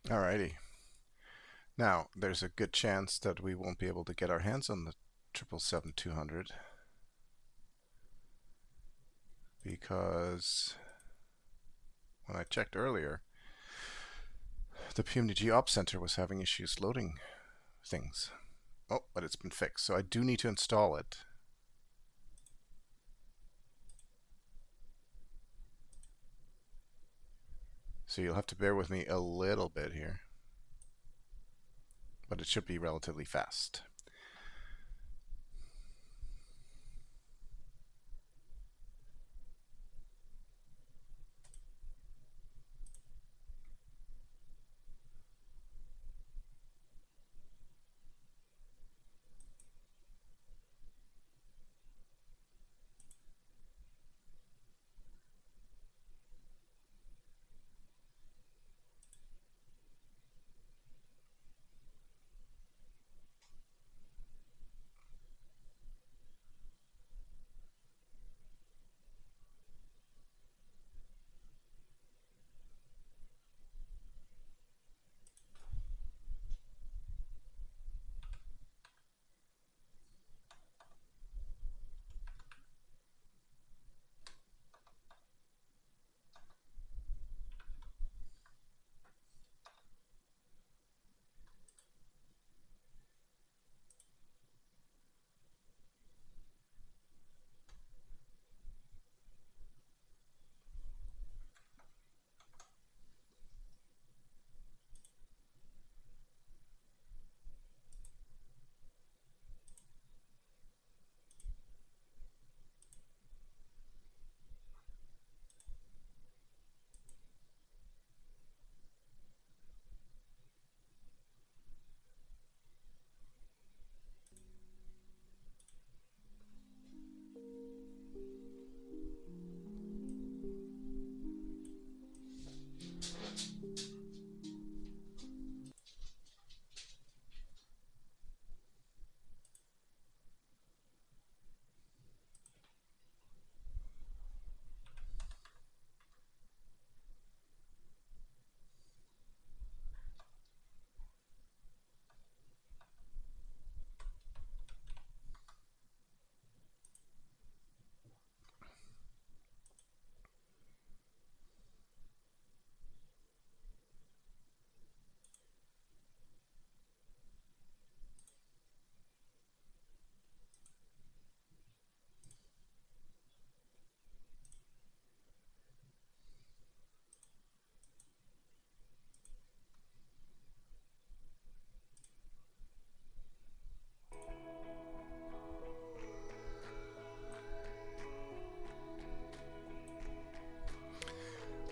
Alrighty. Now, there's a good chance that we won't be able to get our hands on the 777-200 because when I checked earlier, the PMDG Ops Center was having issues loading things. Oh, but it's been fixed, so I do need to install it. So you'll have to bear with me a little bit here, but it should be relatively fast.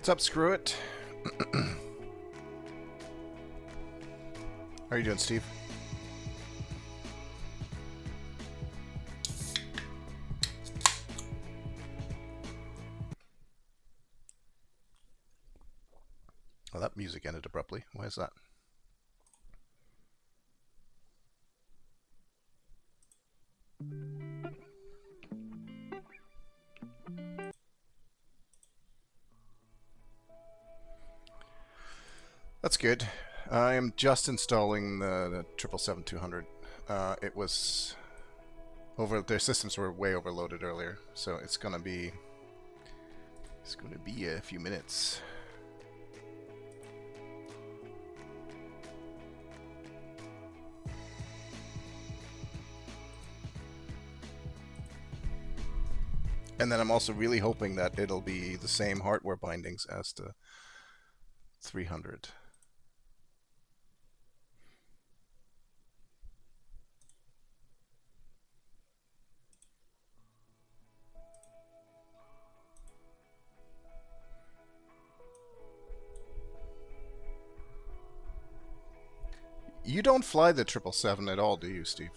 What's up, Screw It? How are you doing, Steve? Well, that music ended abruptly. Why is that? That's good. I am just installing the 777-200. It was over. Their systems were way overloaded earlier, so it's gonna be a few minutes. And then I'm also really hoping that it'll be the same hardware bindings as the 300. You don't fly the 777 at all, do you, Steve?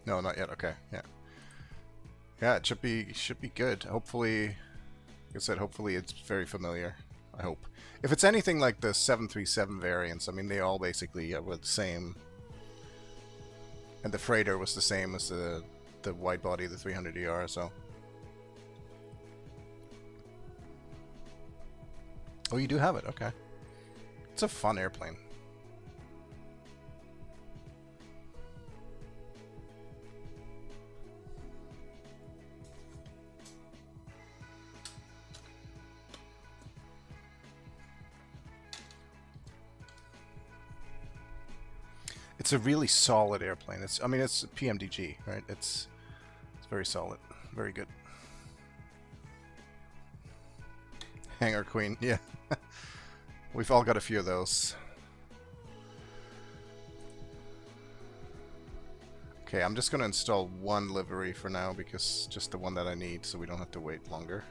No, not yet. Okay, yeah, yeah. It should be good. Hopefully, like I said, hopefully it's very familiar. I hope. If it's anything like the 737 variants, I mean, they all basically were the same. And the freighter was the same as the wide body, the 300ER, so. Oh, you do have it, okay. It's a fun airplane. It's a really solid airplane. I mean, it's PMDG, right? It's very solid, very good. Hangar Queen, yeah. We've all got a few of those. Okay, I'm just going to install one livery for now, because just the one that I need, so we don't have to wait longer.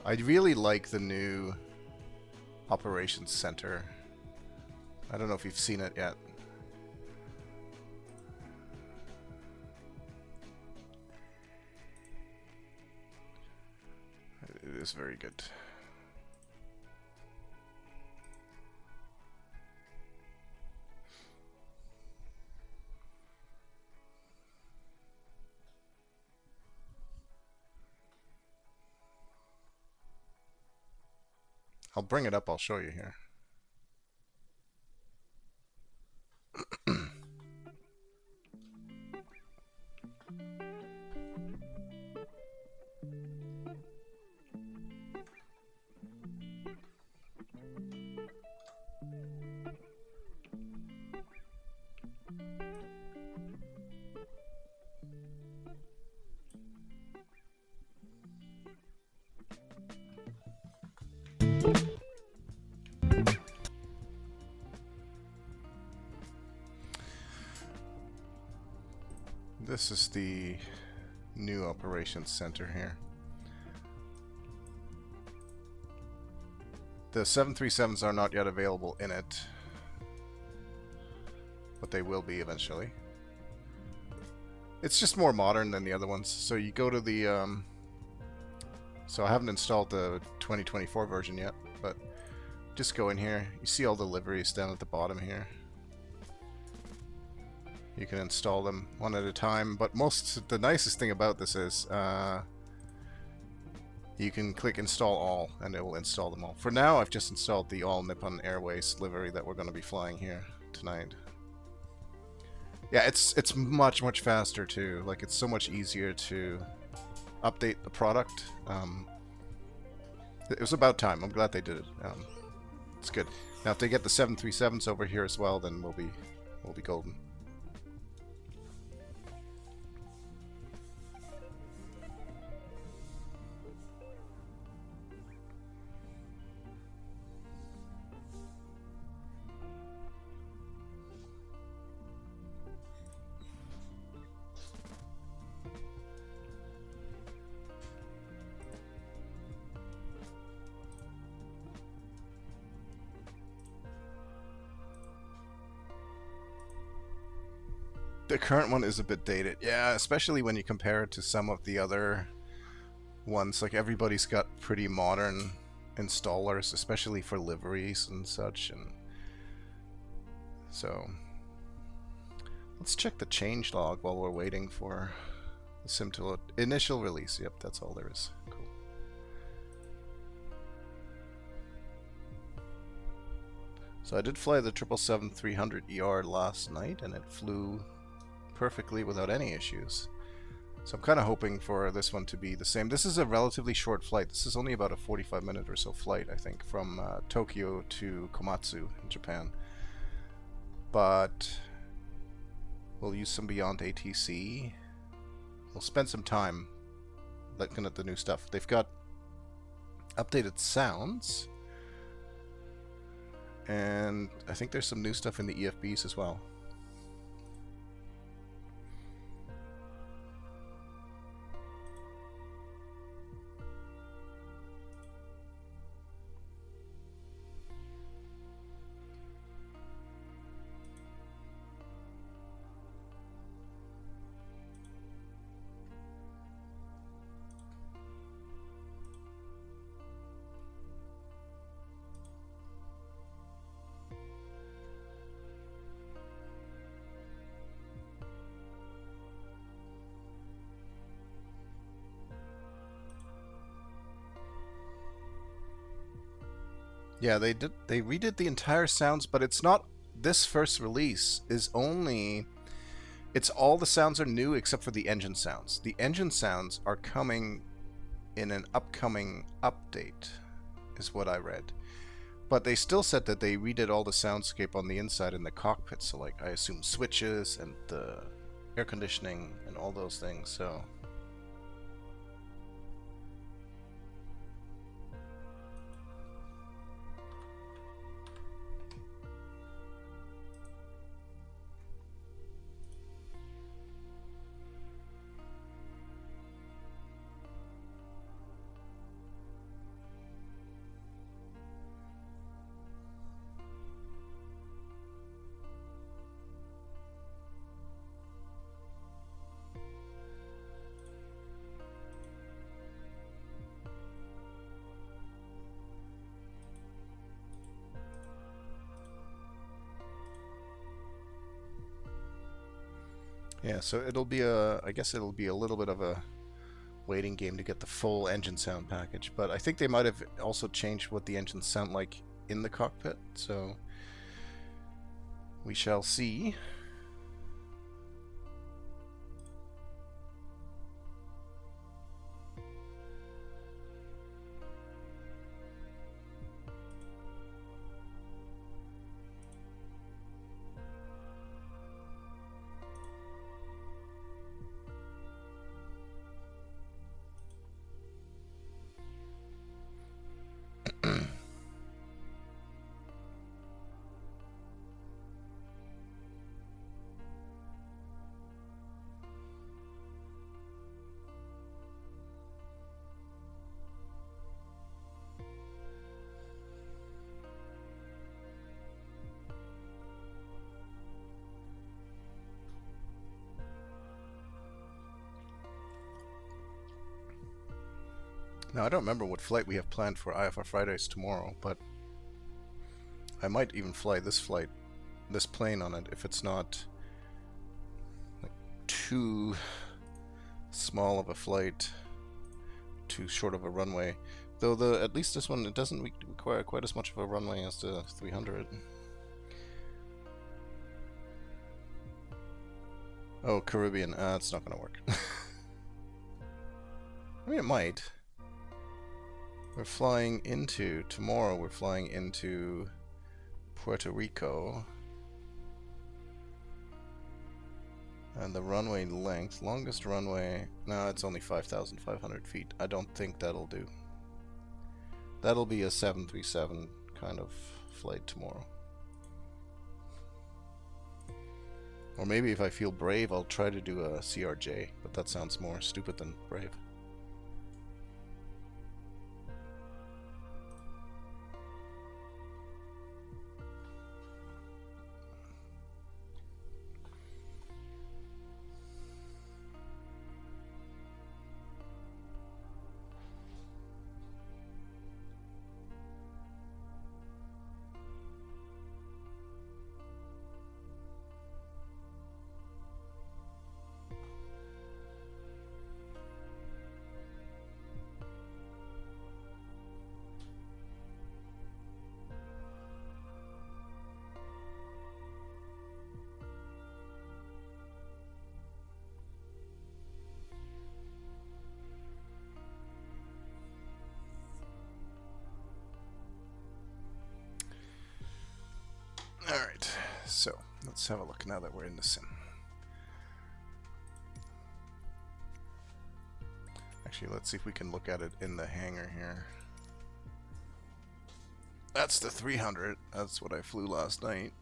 I really like the new Operations Center. I don't know if you've seen it yet. It is very good. I'll bring it up, I'll show you here. This is the new operations center here. The 737s are not yet available in it, but they will be eventually. It's just more modern than the other ones. So you go to the so I haven't installed the 2024 version yet, but just go in here. You see all the liveries down at the bottom here. You can install them one at a time, but the nicest thing about this is you can click install all and it will install them all. For now, I've just installed the All Nippon Airways livery that we're going to be flying here tonight. Yeah, it's much faster too. Like, it's so much easier to update the product. It was about time. I'm glad they did it. It's good. Now, if they get the 737s over here as well, then we'll be golden. The current one is a bit dated, yeah, especially when you compare it to some of the other ones. Like, everybody's got pretty modern installers, especially for liveries and such, and so let's check the change log while we're waiting for the sim to load. Initial release, yep, that's all there is. Cool. So I did fly the 777-300ER last night, and it flew perfectly without any issues. So I'm kind of hoping for this one to be the same. This is a relatively short flight. This is only about a 45-minute or so flight, I think, from Tokyo to Komatsu in Japan. But we'll use some Beyond ATC. We'll spend some time looking at the new stuff. They've got updated sounds, and I think there's some new stuff in the EFBs as well. Yeah, they did. They redid the entire sounds, but it's not. This first release is only. It's all the sounds are new except for the engine sounds. The engine sounds are coming in an upcoming update, is what I read. But they still said that they redid all the soundscape on the inside in the cockpit. So, like, I assume switches and the air conditioning and all those things. So. Yeah, so it'll be I guess it'll be a little bit of a waiting game to get the full engine sound package, but I think they might have also changed what the engines sound like in the cockpit, so we shall see. Now, I don't remember what flight we have planned for IFR Fridays tomorrow, but I might even fly this plane on it if it's not like too small of a flight, too short of a runway. Though at least this one, it doesn't require quite as much of a runway as the 300. Oh, Caribbean. It's not gonna work. I mean, it might. Tomorrow we're flying into Puerto Rico. And the runway length, longest runway, no, it's only 5,500 feet. I don't think that'll do. That'll be a 737 kind of flight tomorrow. Or maybe if I feel brave, I'll try to do a CRJ, but that sounds more stupid than brave. Alright, so let's have a look now that we're in the sim. Actually, let's see if we can look at it in the hangar here. That's the 300. That's what I flew last night.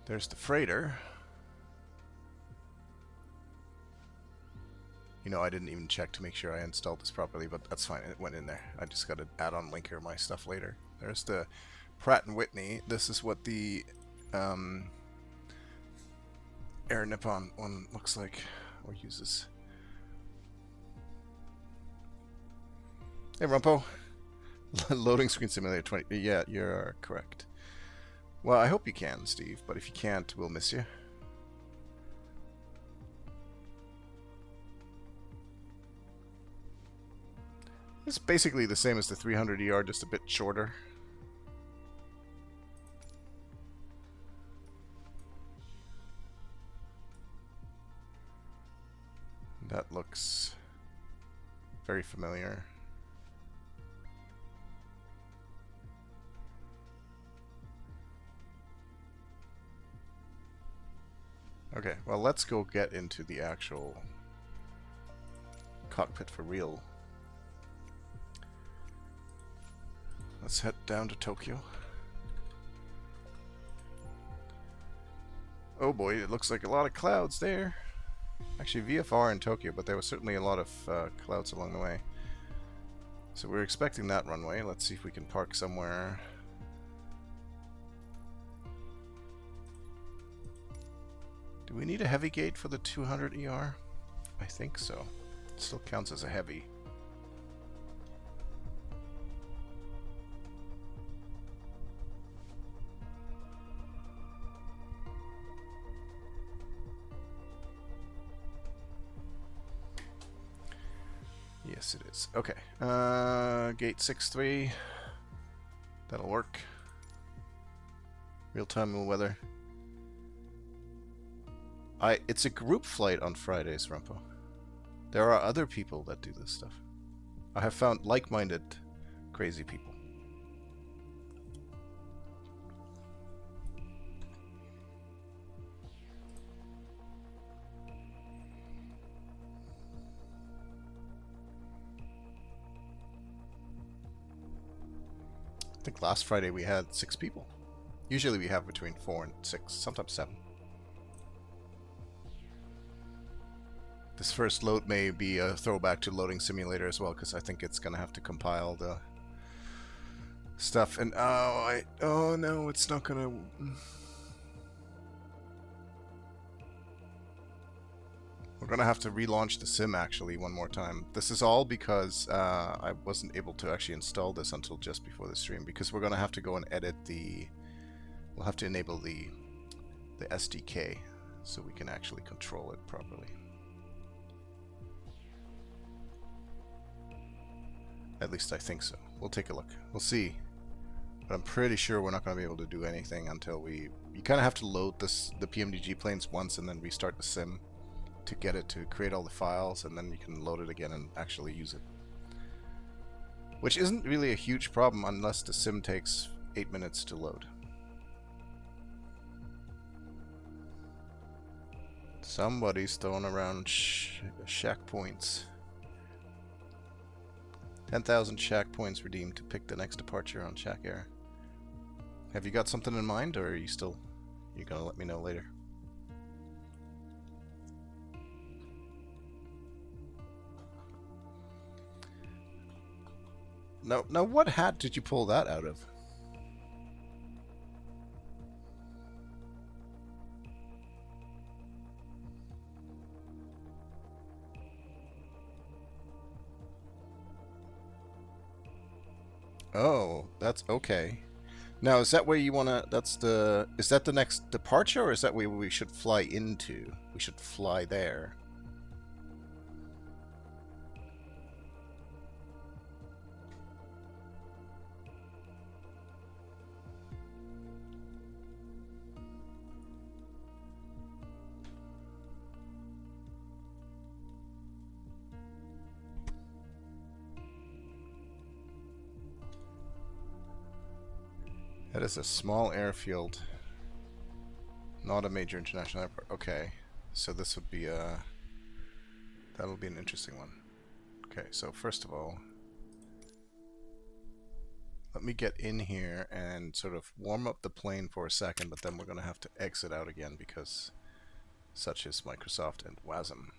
There's the freighter. You know, I didn't even check to make sure I installed this properly, but that's fine. It went in there. I just got to add on linker my stuff later. There's the Pratt & Whitney. This is what the Air Nippon one looks like, or uses. Hey, Rumpo. Loading screen simulator 20. Yeah, you're correct. Well, I hope you can, Steve, but if you can't, we'll miss you. It's basically the same as the 300 ER, just a bit shorter. That looks very familiar. Okay, well, let's go get into the actual cockpit for real. Let's head down to Tokyo. Oh boy, it looks like a lot of clouds there. Actually, VFR in Tokyo, but there was certainly a lot of clouds along the way. So we're expecting that runway. Let's see if we can park somewhere. Do we need a heavy gate for the 200 ER? I think so. It still counts as a heavy. Yes, it is. Okay. Gate 6-3. That'll work. Real-time weather. It's a group flight on Fridays, Rumpo. There are other people that do this stuff. I have found like-minded crazy people. I think last Friday we had 6 people. Usually we have between 4 and 6, sometimes 7. This first load may be a throwback to Loading Simulator as well, because I think it's going to have to compile the stuff. And oh no, it's not going to... We're going to have to relaunch the sim actually one more time. This is all because I wasn't able to actually install this until just before the stream, because we're going to have to go and edit the... We'll have to enable the SDK so we can actually control it properly. At least I think so. We'll take a look. We'll see. But I'm pretty sure we're not going to be able to do anything until we... You kind of have to load the PMDG planes once and then restart the sim to get it to create all the files, and then you can load it again and actually use it. Which isn't really a huge problem unless the sim takes 8 minutes to load. Somebody's throwing around shack points. 10,000 shack points redeemed to pick the next departure on Shack Air. Have you got something in mind, or are you still... You're gonna let me know later? Now what hat did you pull that out of? Oh, that's okay. Now, is that where you wanna... Is that the next departure, or is that where we should fly into? We should fly there. That is a small airfield, not a major international airport. Okay, so this would be a... That'll be an interesting one. Okay, so first of all, let me get in here and sort of warm up the plane for a second, but then we're going to have to exit out again because such is Microsoft and WASM.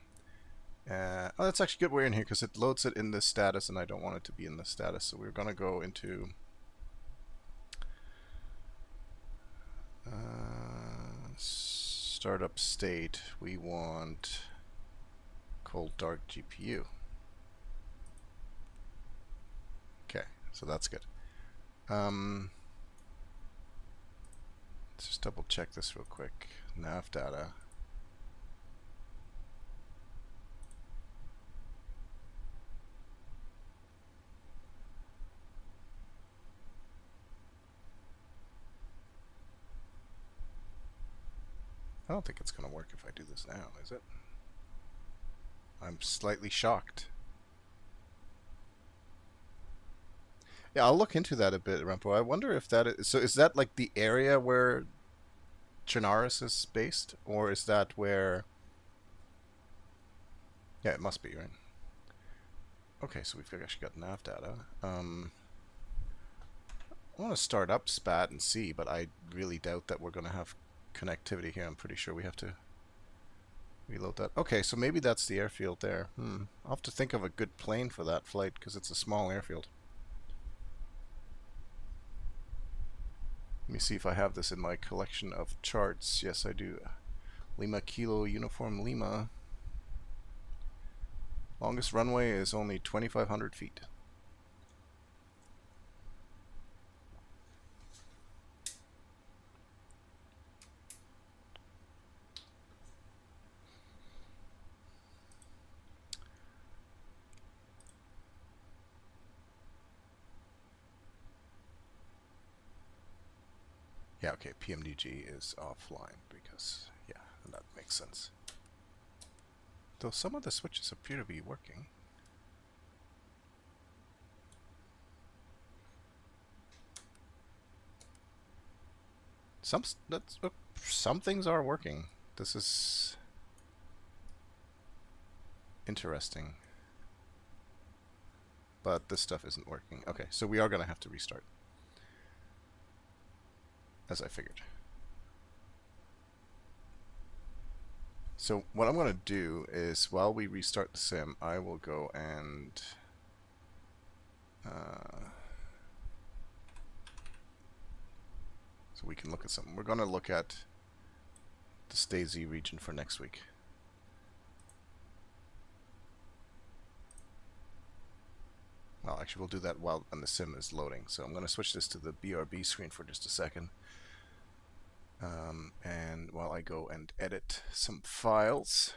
Oh, that's actually good we're in here because it loads it in this status, and I don't want it to be in this status, so we're going to go into... startup state. We want cold dark GPU. Okay, so that's good. Let's just double check this real quick. Nav data. I don't think it's going to work if I do this now, is it? I'm slightly shocked. Yeah, I'll look into that a bit, Rempo. I wonder if that is... So is that like the area where Chernarus is based? Or is that where... Yeah, it must be, right? Okay, so we've actually got nav data. I want to start up SPAT and see, but I really doubt that we're going to have connectivity here. I'm pretty sure we have to reload that. Okay, so maybe that's the airfield there. I'll have to think of a good plane for that flight because it's a small airfield. Let me see if I have this in my collection of charts. Yes, I do. Lima Kilo Uniform Lima. Longest runway is only 2,500 feet. Yeah, okay, PMDG is offline because, yeah, that makes sense. Though some of the switches appear to be working. Some things are working. This is interesting. But this stuff isn't working. Okay, so we are going to have to restart. As I figured. So what I'm going to do is, while we restart the sim, I will go and so we can look at something. We're going to look at the Stay-Z region for next week. Well, actually, we'll do that while the sim is loading. So I'm going to switch this to the BRB screen for just a second. And while I go and edit some files.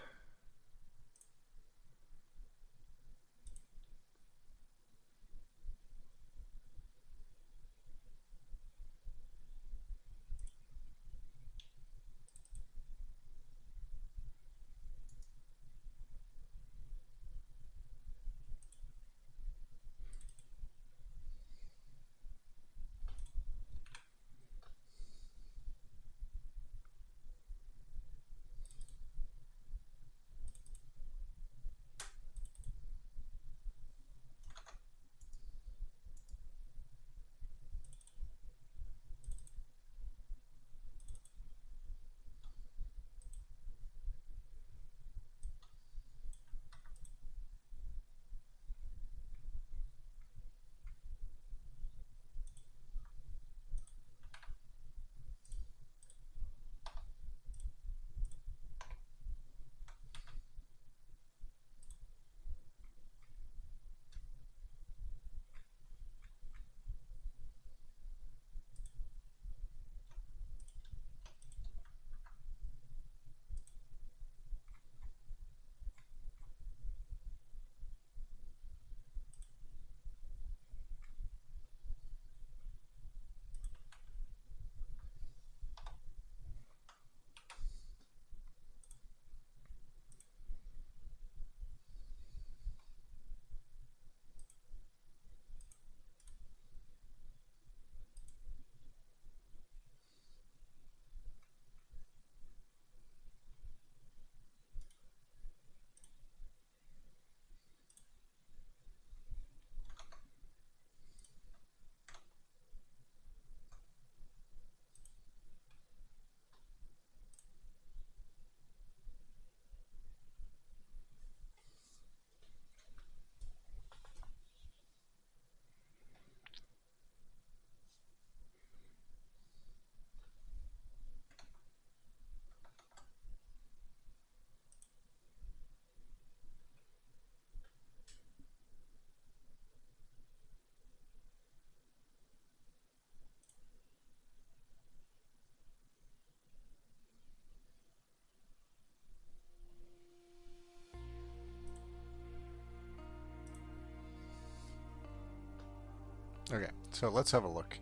Okay, so let's have a look.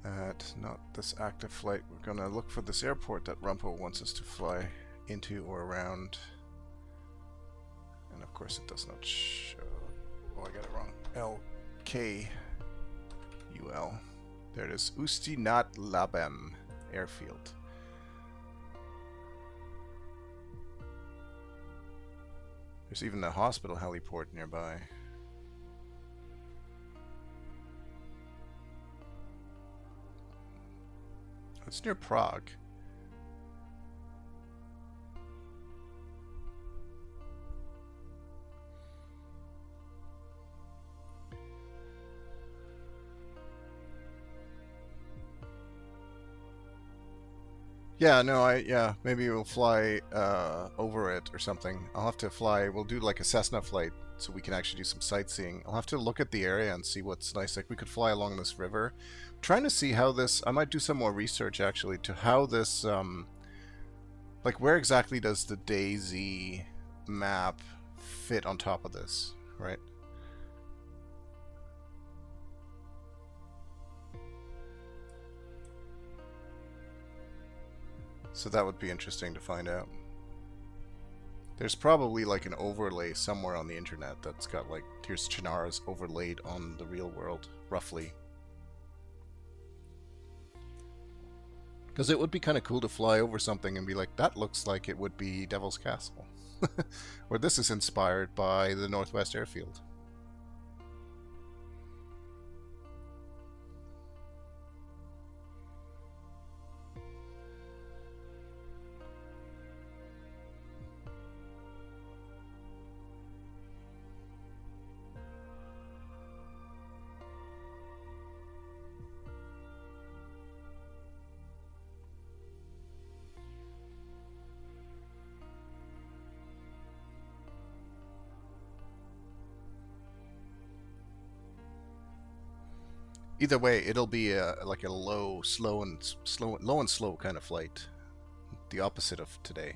at not this active flight. We're gonna look for this airport that Rumpo wants us to fly into or around. And of course it does not show. Oh, I got it wrong. LKUL. There it is. Usti nad Labem airfield. There's even a hospital heliport nearby. It's near Prague. Yeah, no, maybe we'll fly over it or something. I'll have to fly, we'll do like a Cessna flight so we can actually do some sightseeing. I'll have to look at the area and see what's nice. Like we could fly along this river. I'm trying to see how this, I might do some more research actually to how this, like where exactly does the DayZ map fit on top of this, right? So that would be interesting to find out. There's probably like an overlay somewhere on the internet that's got like, here's Chernarus overlaid on the real world, roughly. Because it would be kind of cool to fly over something and be like, that looks like it would be Devil's Castle. Or this is inspired by the Northwest Airfield. Either way, it'll be like a low and slow kind of flight, the opposite of today.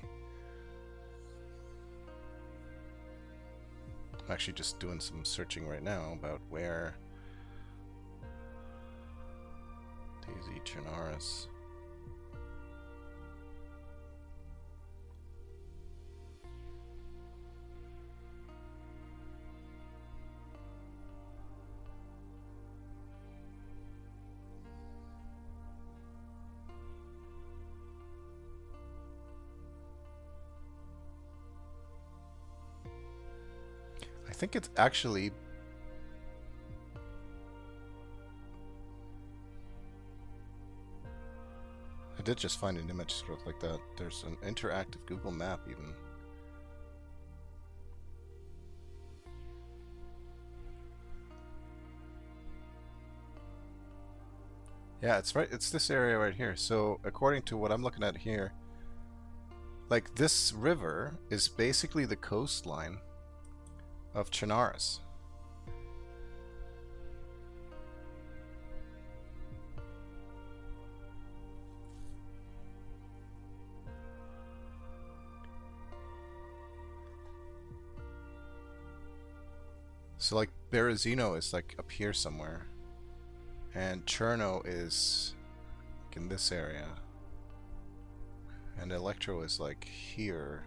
I'm actually just doing some searching right now about where DayZ Chernarus. I think it's actually I did just find an image sort of like that. There's an interactive Google map even. Yeah, it's right, it's this area right here. So according to what I'm looking at here, like this river is basically the coastline of Chernarus. So like Berezino is like up here somewhere, and Cherno is like in this area, and Electro is like here.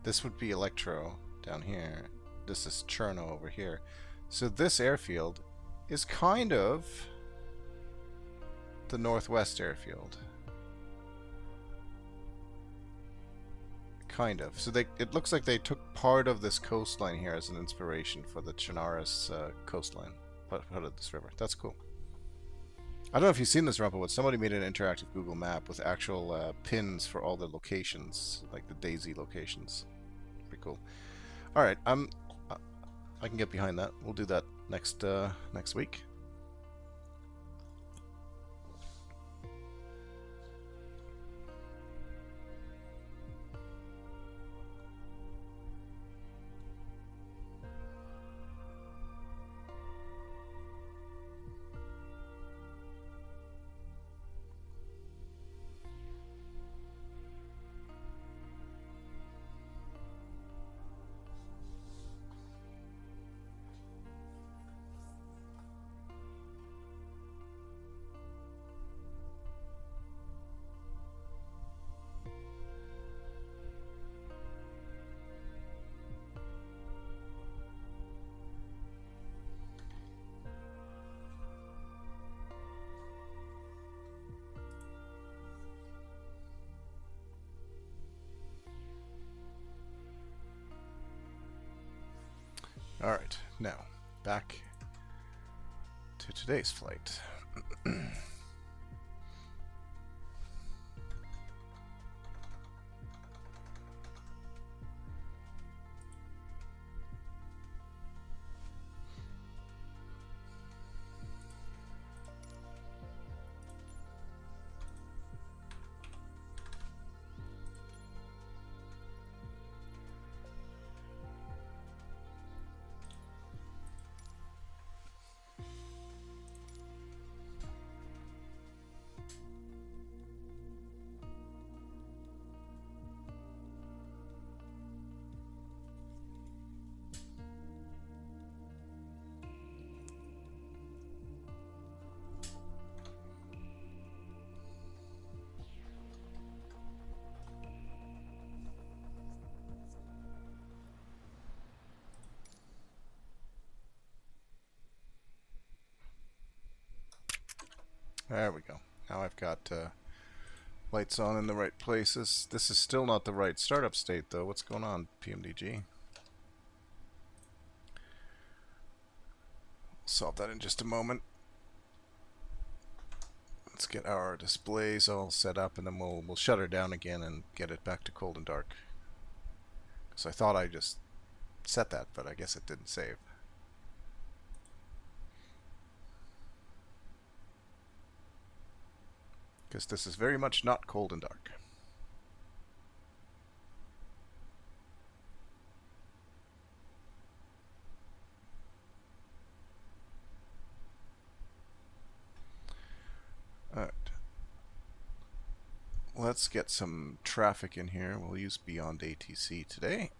This would be Electro down here. This is Cherno over here. So this airfield is kind of the Northwest Airfield. Kind of. So it looks like they took part of this coastline here as an inspiration for the Chernarus coastline, part of this river. That's cool. I don't know if you've seen this, Rumpo, but somebody made an interactive Google map with actual pins for all the locations, like the DayZ locations. Pretty cool. All right, I can get behind that. We'll do that next week. Alright, now, back to today's flight. There we go. Now I've got lights on in the right places. This is still not the right startup state, though. What's going on, PMDG? Solve that in just a moment. Let's get our displays all set up, and then we'll shut her down again and get it back to cold and dark. Because I thought I just set that, but I guess it didn't save. Because this is very much not cold and dark. Alright. Let's get some traffic in here. We'll use Beyond ATC today.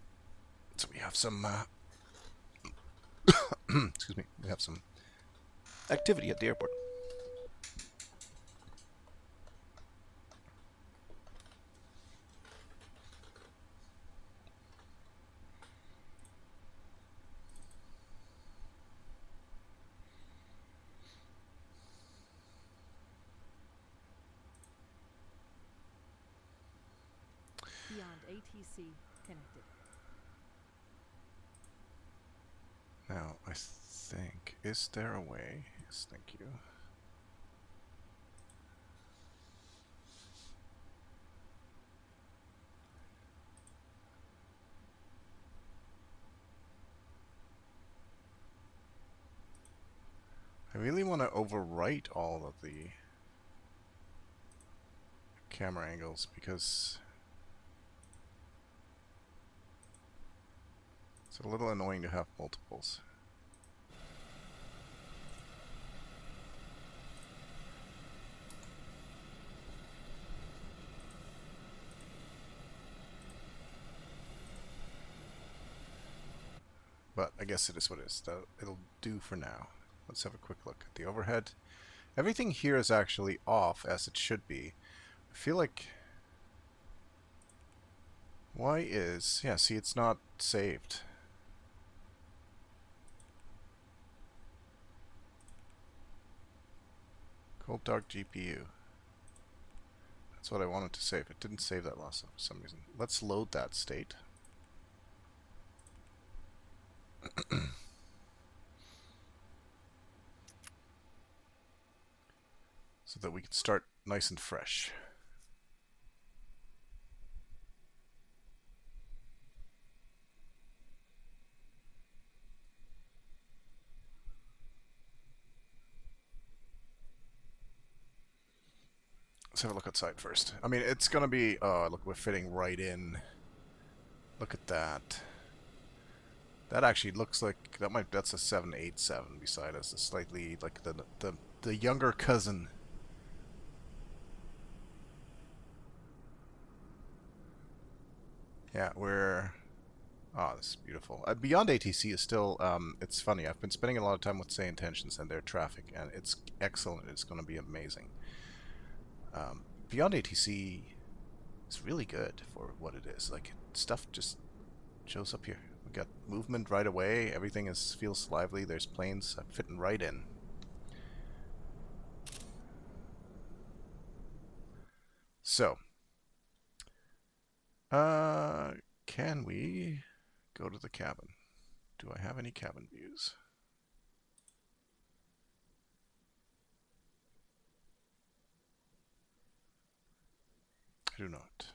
So we have some excuse me, we have some activity at the airport. Beyond ATC connected. Now, I think, is there a way? Yes, thank you. I really want to overwrite all of the camera angles because it's a little annoying to have multiples. But I guess it is what it is. It'll do for now. Let's have a quick look at the overhead. Everything here is actually off as it should be. I feel like... Why is... Yeah, see, it's not saved. Cold dark GPU. That's what I wanted to save. It didn't save that last time for some reason. Let's load that state. So that we can start nice and fresh. Let's have a look outside first. I mean, it's gonna be... Oh, look, we're fitting right in. Look at that. That actually looks like... That's a 787 beside us. It's slightly like the younger cousin. Yeah, we're... Oh, this is beautiful. Beyond ATC is still... it's funny. I've been spending a lot of time with Say Intentions and their traffic, and it's excellent. It's going to be amazing. Beyond ATC is really good for what it is. Like, stuff just shows up here. We got movement right away. Everything feels lively. There's planes fitting right in. So, can we go to the cabin? Do I have any cabin views? I do not.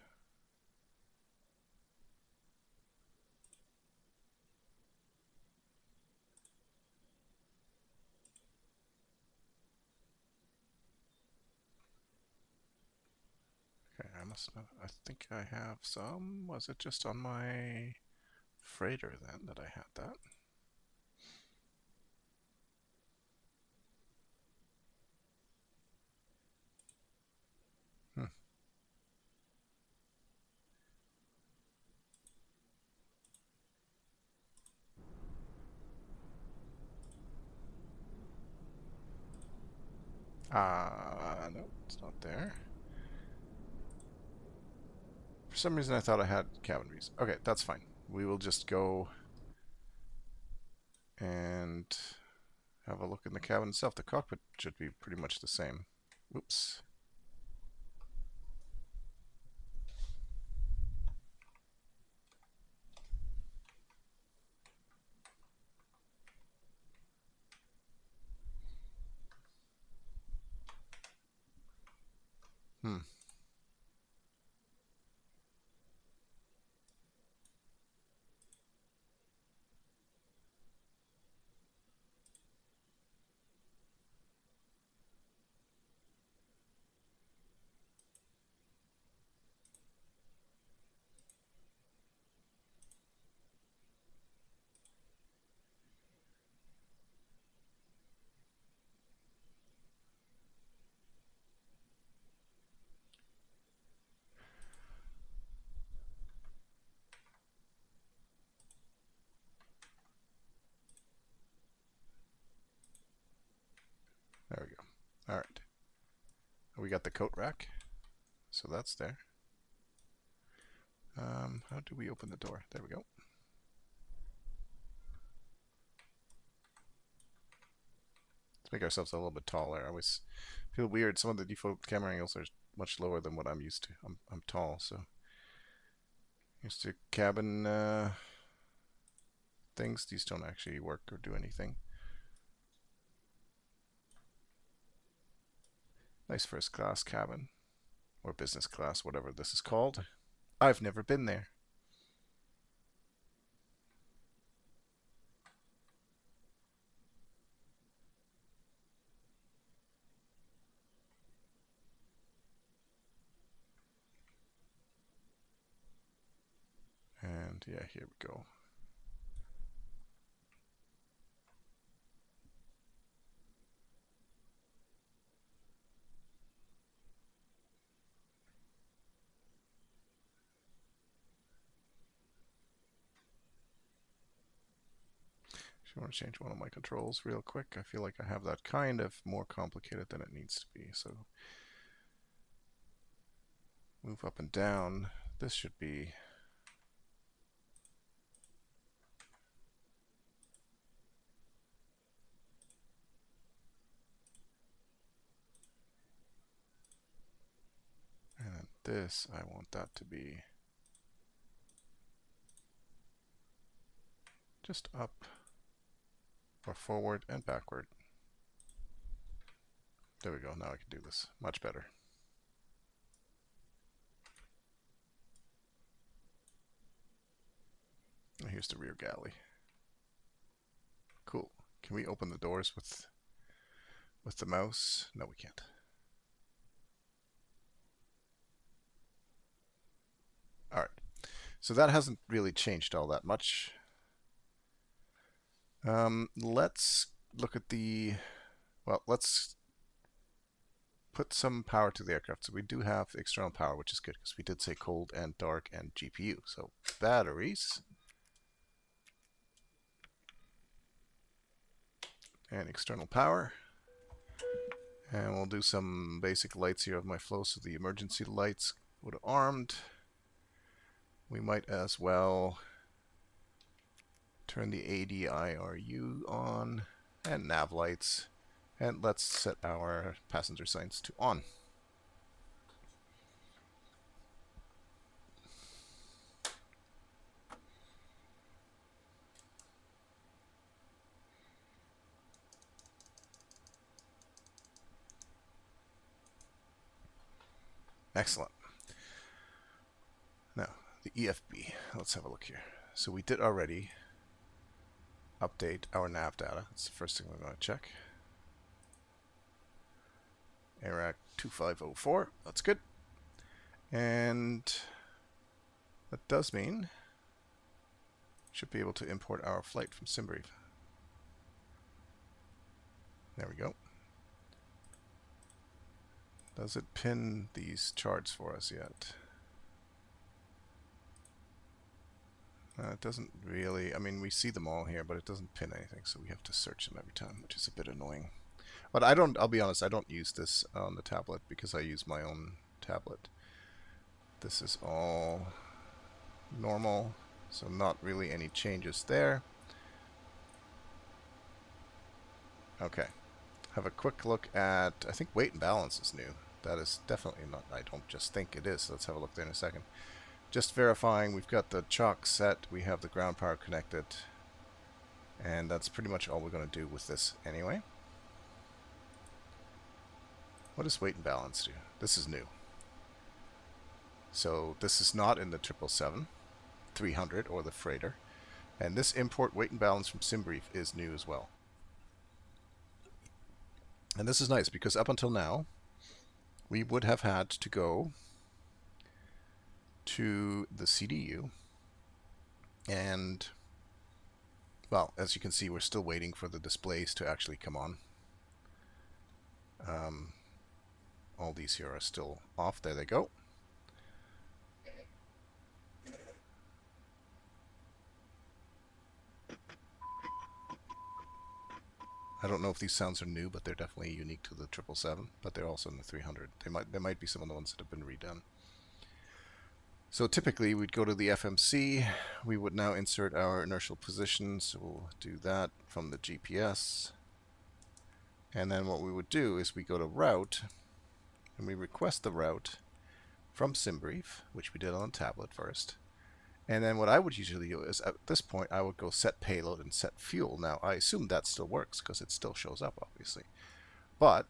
Okay, I must not. I think I have some. Was it just on my freighter then that I had that? Hmm. No, it's not there. For some reason I thought I had cabin views. Okay, that's fine. We will just go and have a look in the cabin itself. The cockpit should be pretty much the same. Oops. Hmm. There we go. All right. We got the coat rack, so that's there. How do we open the door? There we go. Let's make ourselves a little bit taller. I always feel weird. Some of the default camera angles are much lower than what I'm used to. I'm tall, so used to cabin things. These don't actually work or do anything. Nice first class cabin, or business class, whatever this is called. I've never been there. And yeah, here we go. I want to change one of my controls real quick. I feel like I have that kind of more complicated than it needs to be. So move up and down. This should be and this, I want that to be just up or forward and backward. There we go. Now I can do this much better. And here's the rear galley. Cool. Can we open the doors with the mouse? No, we can't. All right. So that hasn't really changed all that much. Let's look at the, well, let's put some power to the aircraft. So we do have external power, which is good because we did say cold and dark and GPU. So batteries and external power. And we'll do some basic lights here of my flow. So the emergency lights go to armed. We might as well turn the ADIRU on and nav lights. And let's set our passenger signs to on. Excellent. Now, the EFB. Let's have a look here. So we did already update our nav data. That's the first thing we're going to check. ARAC 2504. That's good. And that does mean should be able to import our flight from SimBrief. There we go. Does it pin these charts for us yet? It doesn't really. I mean, we see them all here, but it doesn't pin anything, so we have to search them every time, which is a bit annoying. But I'll be honest, I don't use this on the tablet because I use my own tablet. This is all normal, so not really any changes there. Okay. Have a quick look at, I think weight and balance is new. That is definitely not, I don't just think it is. So let's have a look there in a second. Just verifying we've got the chalk set, we have the ground power connected, and that's pretty much all we're going to do with this anyway. What does weight and balance do? This is new. So this is not in the 777-300 or the freighter. And this import weight and balance from SimBrief is new as well. And this is nice because up until now, we would have had to go to the CDU and, well, as you can see, we're still waiting for the displays to actually come on. All these here are still off. There they go. I don't know if these sounds are new, but they're definitely unique to the 777, but they're also in the 300. There might be some of the ones that have been redone. So typically we'd go to the FMC. We would now insert our inertial position, so we'll do that from the GPS. And then what we would do is we go to route, and we request the route from SimBrief, which we did on the tablet first. And then what I would usually do is, at this point, I would go set payload and set fuel. Now, I assume that still works because it still shows up, obviously. But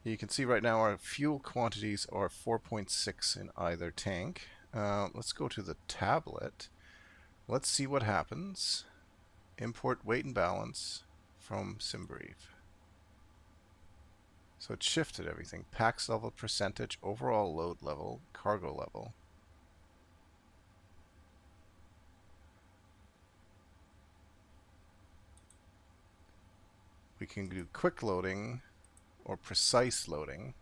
you can see right now our fuel quantities are 4.6 in either tank. Let's go to the tablet. Let's see what happens. Import weight and balance from SimBrief. So it shifted everything. Pax level, percentage, overall load level, cargo level. We can do quick loading or precise loading, in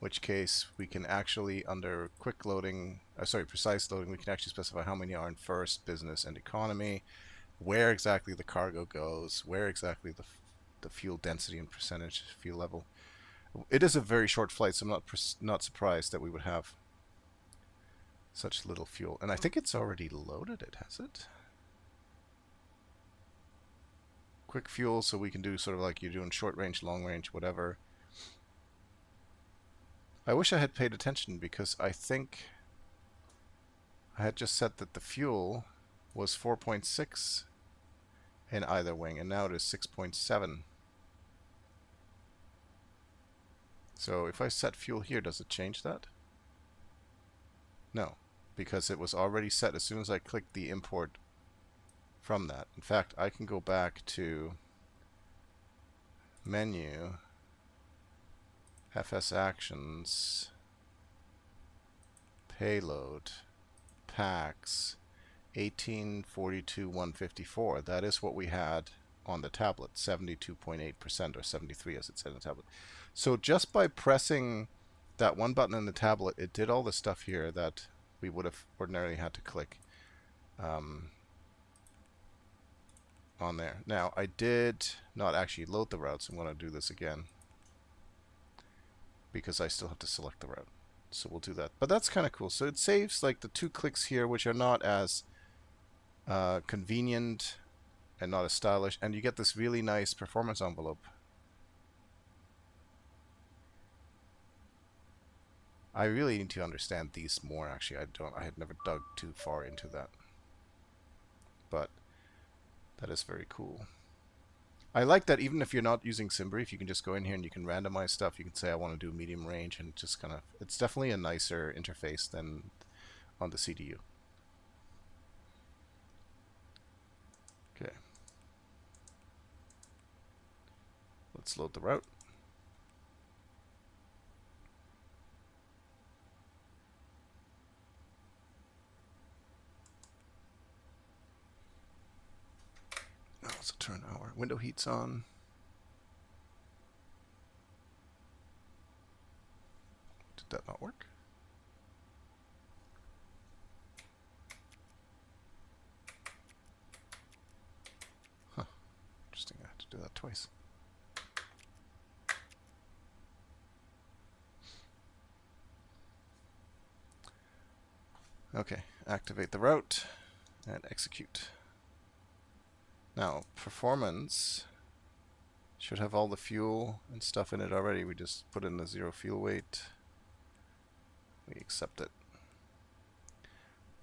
which case we can actually, under quick loading, precise loading, we can actually specify how many are in first, business, and economy, where exactly the cargo goes, where exactly the fuel density and percentage fuel level. It is a very short flight, so I'm not surprised that we would have such little fuel. And I think it's already loaded it, has it? Quick fuel, so we can do sort of like you're doing short range, long range, whatever. I wish I had paid attention because I think I had just said that the fuel was 4.6 in either wing, and now it is 6.7. So if I set fuel here, does it change that? No, because it was already set as soon as I clicked the import from that. In fact, I can go back to menu, FS actions, payload, PAX, 1842,154. That is what we had on the tablet, 72.8% or 73 as it said on the tablet. So just by pressing that one button in the tablet, it did all the stuff here that we would have ordinarily had to click on there. Now, I did not actually load the routes. I'm going to do this again because I still have to select the route. So we'll do that. But that's kind of cool. So it saves like the 2 clicks here, which are not as convenient and not as stylish. And you get this really nice performance envelope. I really need to understand these more, actually. I had never dug too far into that. But that is very cool. I like that even if you're not using SimBrief, you can just go in here and you can randomize stuff. You can say I want to do medium range and just kind of, it's definitely a nicer interface than on the CDU. Okay. Let's load the route. Now let's turn our window heats on. Did that not work? Huh. Interesting, I had to do that twice. Okay, activate the route and execute. Now, performance should have all the fuel and stuff in it already. We just put in the 0 fuel weight. We accept it.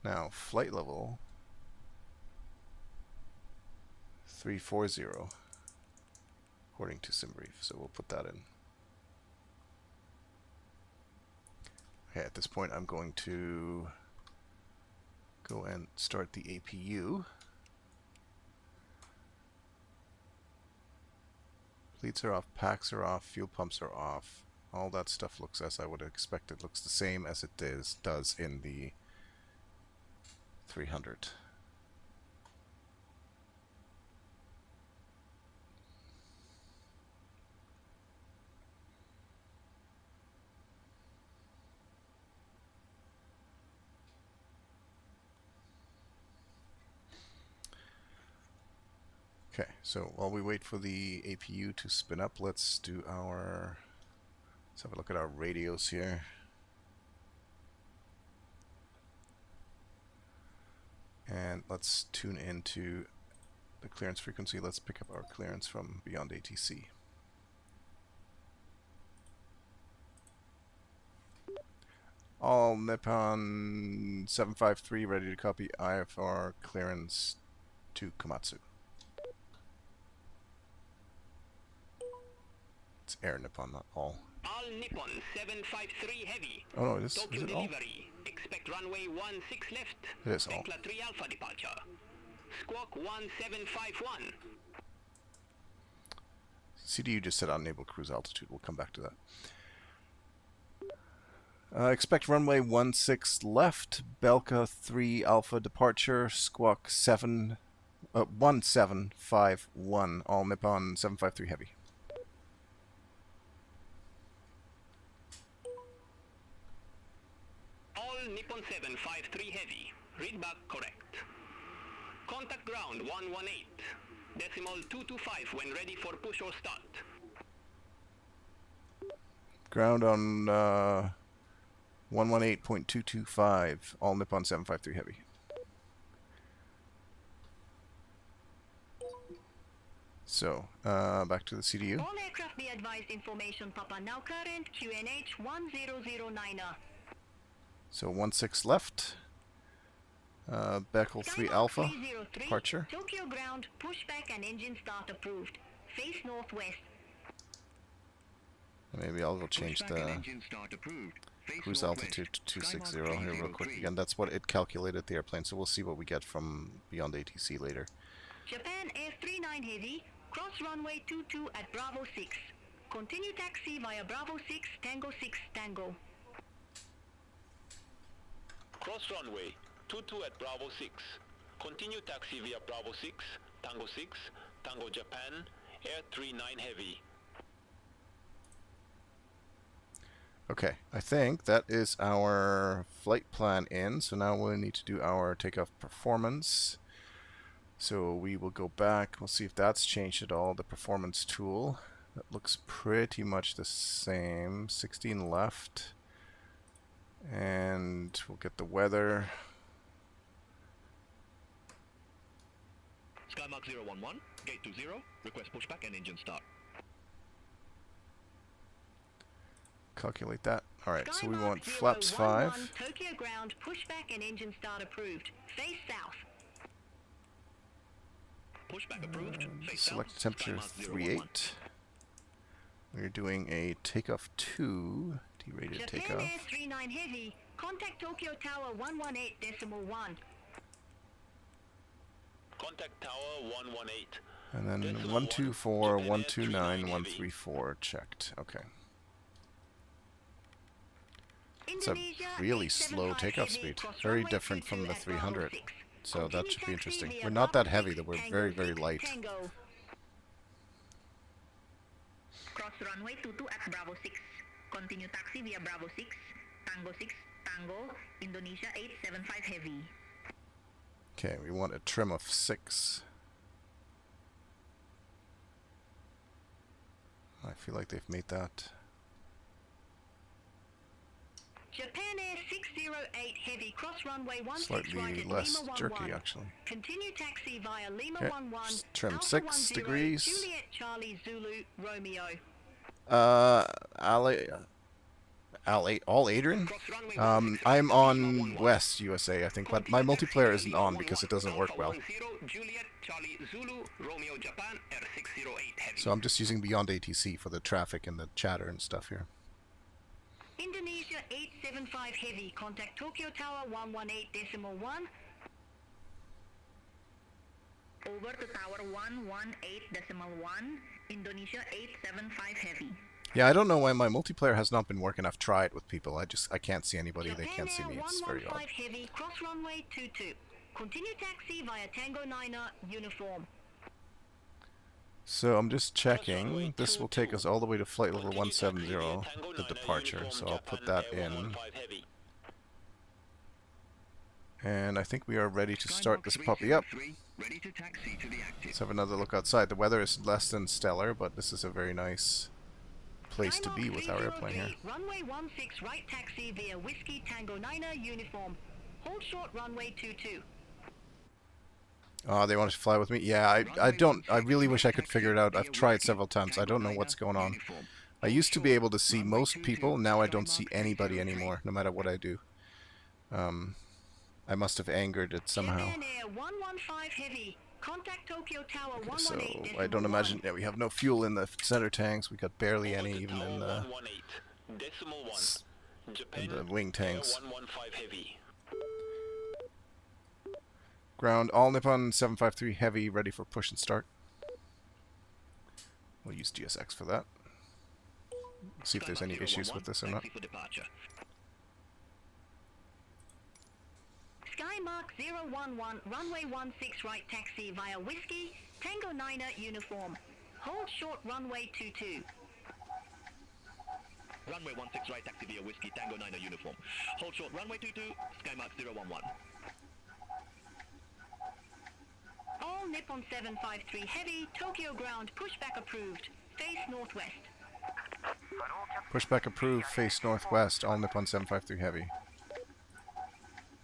Now, flight level 340 according to SimBrief, so we'll put that in. Okay, at this point I'm going to go and start the APU. Bleeds are off, packs are off, fuel pumps are off. All that stuff looks as I would expect. It looks the same as it does in the 300. Okay, so while we wait for the APU to spin up, let's have a look at our radios here. And let's tune into the clearance frequency. Let's pick up our clearance from beyond ATC. All Nippon 753 ready to copy IFR clearance to Komatsu. It's Air Nippon, not all. All Nippon 753 heavy. Oh no, is Tokyo it all? delivery. Expect runway 16 left. It is all. Tekla 3 Alpha departure. Squawk 1751. CDU just said unable cruise altitude. We'll come back to that. Expect runway 16 left. Belka 3 Alpha departure. Squawk 1751. All Nippon 753 heavy. Nippon 753 heavy. Read back correct. Contact ground 118. Decimal 225 when ready for push or start. Ground on 118.225. All Nippon 753 heavy. So, back to the CDU. All aircraft be advised information Papa now current QNH 1009er. So 16 left. Beckel 3 Alpha departure. Tokyo ground, pushback and engine start approved. Face northwest. Maybe I'll go change the cruise altitude to 260 here real quick. Again, that's what it calculated the airplane, so we'll see what we get from beyond ATC later. Japan Air 39 heavy, cross runway 22 at Bravo 6. Continue taxi via Bravo 6, Tango 6, Tango. Cross runway 22 at Bravo 6. Continue taxi via Bravo 6, Tango 6, Tango Japan, Air 39 heavy. Okay, I think that is our flight plan in, so now we'll need to do our takeoff performance. So we will go back, we'll see if that's changed at all, the performance tool. That looks pretty much the same, 16 left. And we'll get the weather. Skymark 011, gate to 0, request pushback and engine start. Calculate that. Alright, so we Skymark want flaps 5. Tokyo ground, pushback and engine start approved. Face south. Pushback approved. Face Select south. temperature Skymark 011. 38. We're doing a takeoff 2, derated Japan takeoff. Air 39 Heavy, contact Tokyo Tower 118.1. Contact Tower 118. And then Decimal 124, Japan Air 129, 39 134 checked. Okay. It's a Indonesia really 875 slow takeoff Heavy, speed. cross Very runway different from 22 the at Bravo 300. 6. So that Continue should be taxi interesting. via We're not that Bravo heavy 6, though. We're Tango very, very 6, light. Tango. Cross runway 22 at Bravo 6. Continue taxi via Bravo 6, Tango 6, Tango, Indonesia 875 Heavy. Okay, we want a trim of 6. I feel like they've made that. Japan Air 608 Heavy, cross runway 16 Slightly right at less Lima 11. jerky, actually. Continue taxi via Lima Okay, 11. just trim Alpha 6 10, degrees. Juliet Charlie Zulu Romeo. All Adrian? I'm on West USA, I think, but my multiplayer isn't on because it doesn't work well. Juliet Charlie Zulu Romeo Japan Air 608 Heavy. So I'm just using Beyond ATC for the traffic and the chatter and stuff here. Indonesia 875 Heavy, contact Tokyo Tower 118.1. Over to Tower 118.1, Indonesia 875 Heavy. Yeah, I don't know why my multiplayer has not been working. I've tried with people. I can't see anybody. They can't see Japan me. Air It's very odd. 115 Heavy, cross runway 22. Continue taxi via Tango 9er, uniform. So I'm just checking. This will take us all the way to flight level 170, the departure. So I'll put that in. And I think we are ready to start this puppy up. Ready to taxi to the active. Let's have another look outside. The weather is less than stellar, but this is a very nice place to be with our airplane here. Runway 16 right taxi via Whiskey Tango 9er, uniform. Hold short runway 22. Oh, they want to fly with me? Yeah, I really wish I could figure it out. I've tried several times. I don't know what's going on. I used to be able to see most people. Now I don't see anybody anymore, no matter what I do. I must have angered it somehow. Japan Air 115 Heavy, contact Tokyo Tower Okay, 118. so I don't imagine... Yeah, we have no fuel in the center tanks. We got barely any even in the wing tanks. 115 Heavy. Ground, all Nippon 753 Heavy, ready for push and start. We'll use GSX for that. See if there's any issues with this or not. Taxi for departure. Skymark 011, runway 16 right taxi via Whiskey, Tango 9er, uniform. Hold short runway 22. Runway 16 right taxi via Whiskey Tango 9er uniform. Hold short runway 22, Skymark 011. All Nippon 753 Heavy, Tokyo ground, pushback approved. Face northwest. Pushback approved, face northwest, all Nippon 753 Heavy.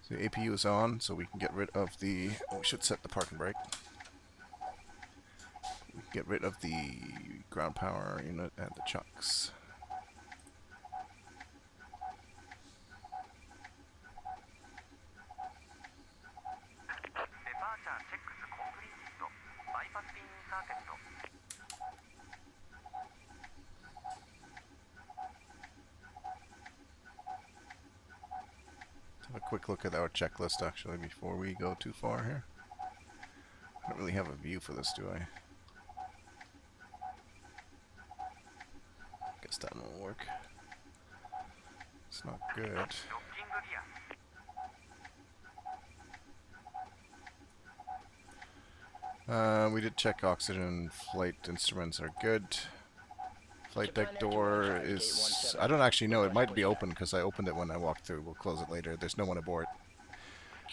So the APU is on, so we can get rid of the... Oh, we should set the parking brake. We can get rid of the ground power unit and the chucks. Have a quick look at our checklist actually before we go too far here. I don't really have a view for this, do I? Guess that won't work. It's not good. We did check oxygen. Flight instruments are good. Flight deck door is... I don't actually know. It might be open because I opened it when I walked through. We'll close it later. There's no one aboard.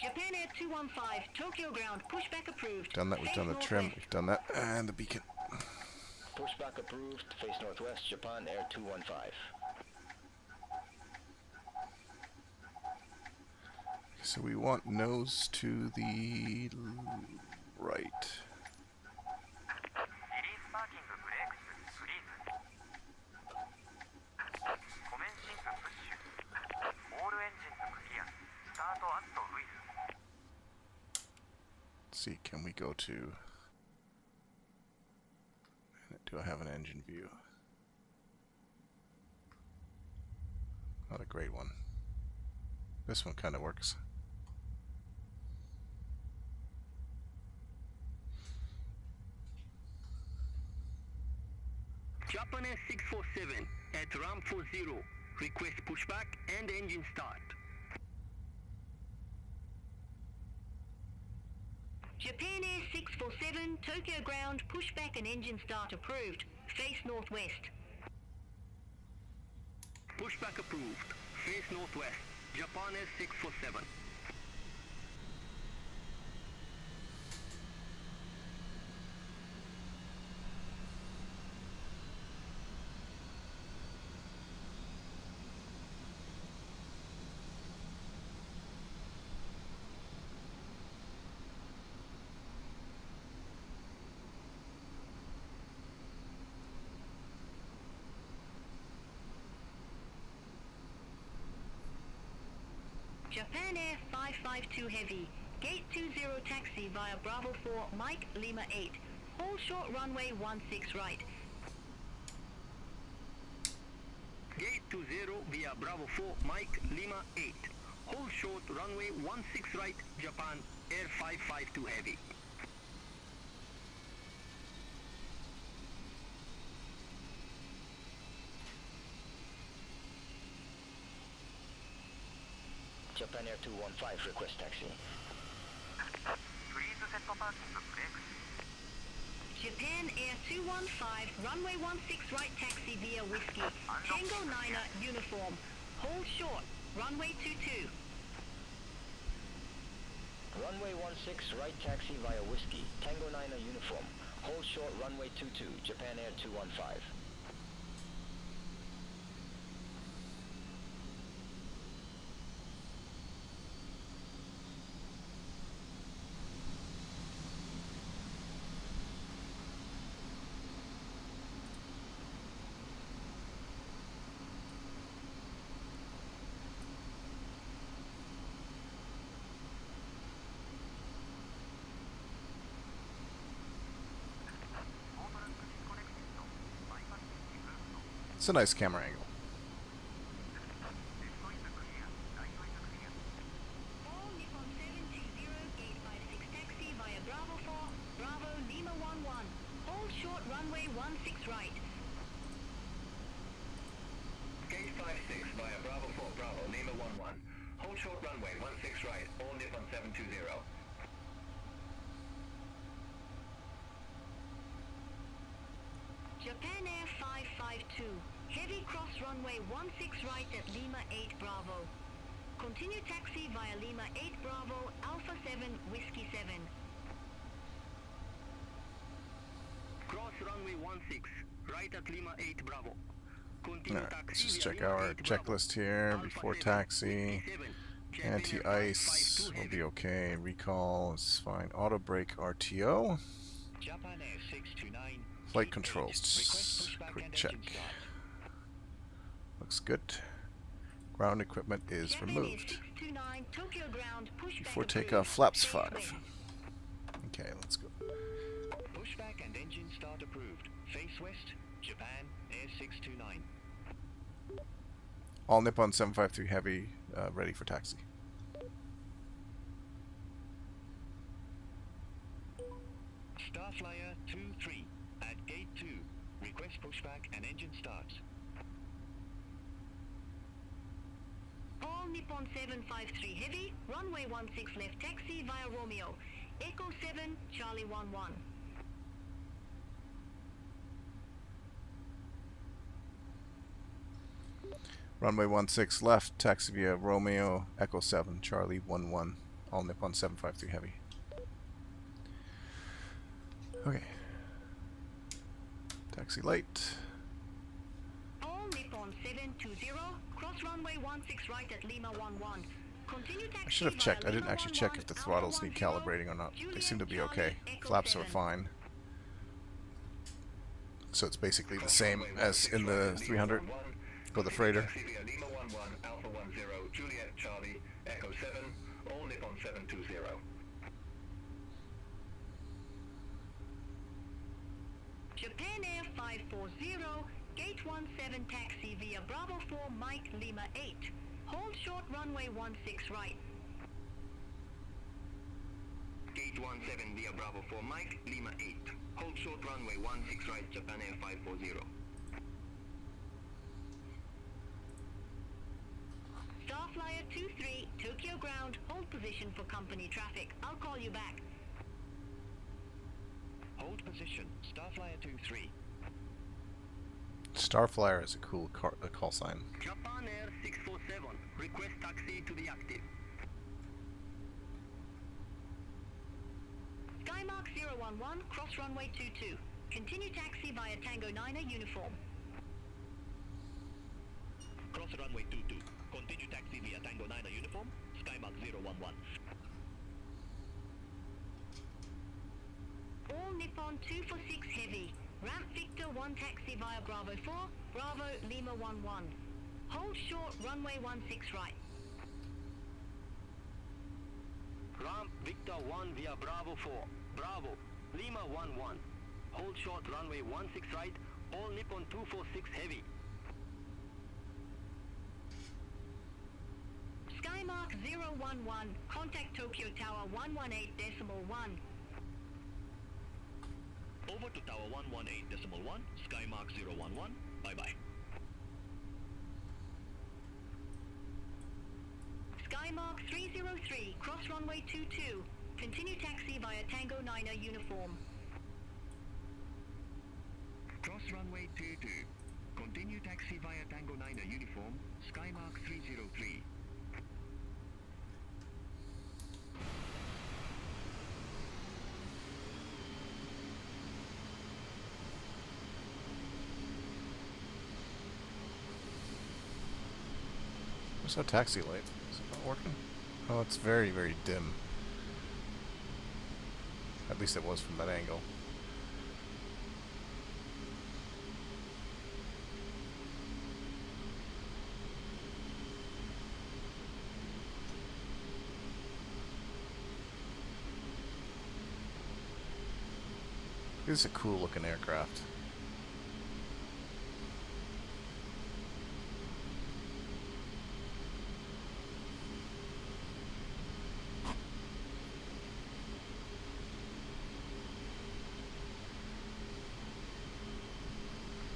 Japan Air 215, Tokyo ground, pushback approved. Done that. We've done the trim. We've done that. And the beacon. Pushback approved. Face northwest, Japan Air 215. So we want nose to the right. Let's see, can we go to do I have an engine view? Not a great one. This one kind of works. Japan Air 647 at ramp 40. Request pushback and engine start. Japan Air 647, Tokyo ground, pushback and engine start approved. Face northwest. Pushback approved. Face northwest. Japan Air 647. Japan Air 552 Heavy, Gate 20 taxi via Bravo 4, Mike Lima 8. Hold short runway 16 right. Gate 20 via Bravo 4, Mike Lima 8. Hold short runway 16 right, Japan Air 552 Heavy. Japan Air 215, request taxi. Japan Air 215, runway 16 right taxi via Whiskey. Tango 9er, uniform. Hold short, runway 22. Runway 16, right taxi via Whiskey. Tango 9er uniform. Hold short, runway 22, Japan Air 215. It's a nice camera angle. All Nippon 720, gate 56 taxi via Bravo 4, Bravo Lima 11. Hold short runway 16 right. Gate 56 via Bravo 4, Bravo, Lima 11. Hold short runway 16 right, all Nippon 720. Japan Air 552, heavy cross runway 16 right at Lima 8 Bravo. Continue taxi via Lima 8 Bravo, Alpha 7, Whiskey 7. Cross runway 16 right at Lima 8 Bravo. Continue Alright, let's taxi just via check Lima our 8 Bravo. checklist here Alpha before 7, taxi. Whiskey 7. Japan Air Anti-ice 552 will heavy. be okay. Recall is fine. Auto brake RTO. Japan Air 629. Flight Gate controls. 8, request pushback Quick and check. engine start. Looks good. Ground equipment is Japan Air removed. 629, Tokyo ground, pushback Before approved. takeoff, flaps Face 5. west. Okay, let's go. Pushback and engine start approved. Face west, Japan Air 629. All Nippon 753 Heavy ready for taxi. Starflyer 23 at gate 2. Request pushback and engine starts. All Nippon 753 heavy, runway 16 left taxi via Romeo. Echo 7, Charlie 11. Runway 16 left, taxi via Romeo, Echo 7, Charlie 11. All Nippon 753 Heavy. Okay. Taxi light. All Nippon 720, cross runway 16 right at Lima 11. Continue taxi I should have via checked. I didn't Lima actually check 11, if the Alpha throttles need 10, calibrating or not. They seem to be Juliet, okay. Charlie, Echo Flaps are 7. fine. So it's basically the same as in the 300 or the freighter. Taxi via Lima 11, Alpha 10, Juliet, Charlie, Echo 7, all Nippon 720. Japan Japan Air 540, Gate 17 taxi via Bravo 4 Mike Lima 8. Hold short runway 16 right. Gate 17 via Bravo 4 Mike, Lima 8. Hold short runway 16 right, Japan Air 540. Starflyer 23, Tokyo ground, hold position for company traffic. I'll call you back. Hold position, Starflyer 23. Starflyer is a cool call sign. Japan Air 647, request taxi to the active. Skymark 011, cross runway 22. Continue taxi via Tango 9er uniform. Cross runway 22. Continue taxi via Tango 9er uniform, Skymark 011. All Nippon 246 heavy. Ramp Victor 1 taxi via Bravo 4, Bravo Lima 11. Hold short runway 16 right. Ramp Victor 1 via Bravo 4. Bravo, Lima 11. Hold short runway 16 right, all Nippon 246 heavy. Skymark 011, contact Tokyo Tower 118.1. Over to Tower 118.1, Skymark 011. Bye-bye. Skymark 303, cross runway 22. Continue taxi via Tango 9er uniform. Cross runway 22. Continue taxi via Tango 9er uniform, Skymark 303. Where's that taxi light? Is it not working? Oh, it's very, very dim. At least it was from that angle. This is a cool looking aircraft.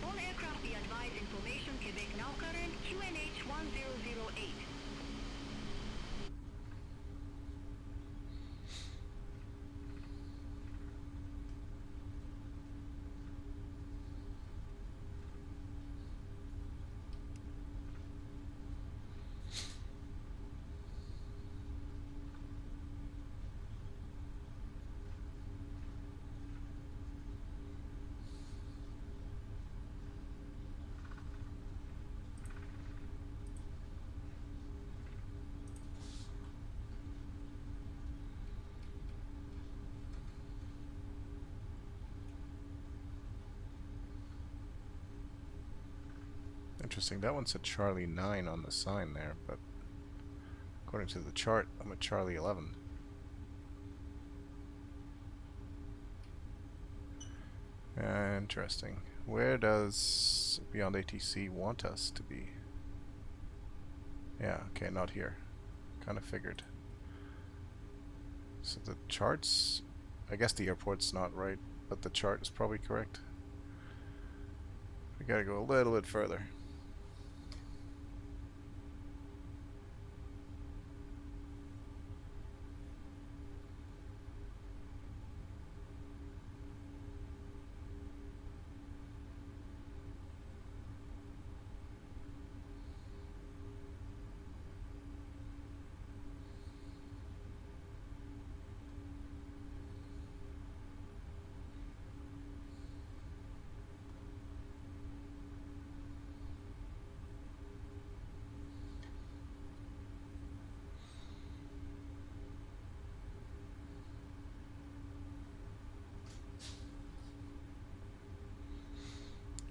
All aircraft be advised information Quebec now current QNH 1008. Interesting. That one said Charlie 9 on the sign there, but according to the chart, I'm at Charlie 11. Interesting. Where does Beyond ATC want us to be? Yeah, okay, not here. Kind of figured. So the charts, I guess the airport's not right, but the chart is probably correct. We gotta go a little bit further.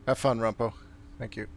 Have fun, Rumpo. Thank you.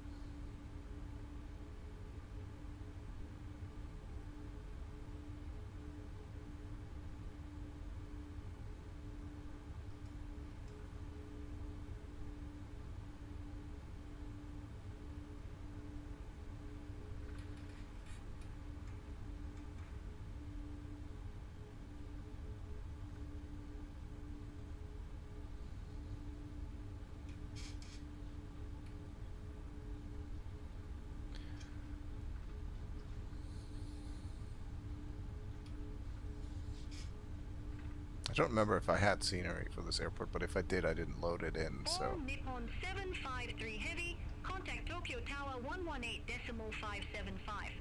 I don't remember if I had scenery for this airport, but if I did, I didn't load it in, so... All Nippon 753 Heavy, contact Tokyo Tower 118.575.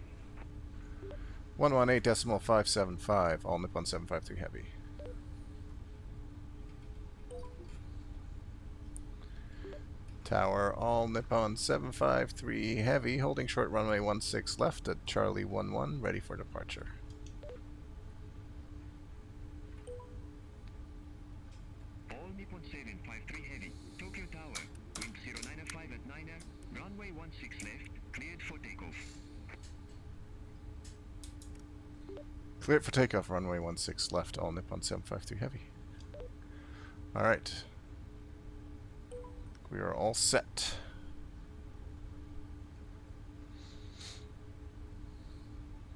118.575, all Nippon 753 Heavy. Tower, all Nippon 753 Heavy, holding short runway 16 left at Charlie 11, ready for departure. All Nippon 753 Heavy, Tokyo Tower, wind 095 at 9er, runway 16 left, cleared for takeoff. Cleared for takeoff, runway 16 left, all Nippon 753 Heavy. Alright. We are all set.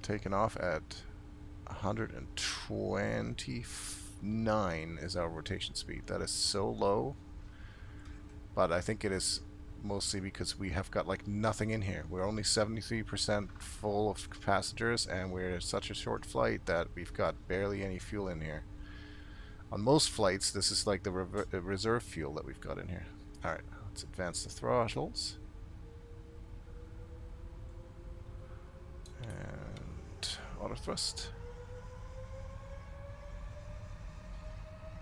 Taking off at 129 is our rotation speed. That is so low. But I think it is mostly because we have got like nothing in here. We're only 73% full of passengers, and we're such a short flight that we've got barely any fuel in here. On most flights, this is like the reserve fuel that we've got in here. Alright, let's advance the throttles. And auto thrust.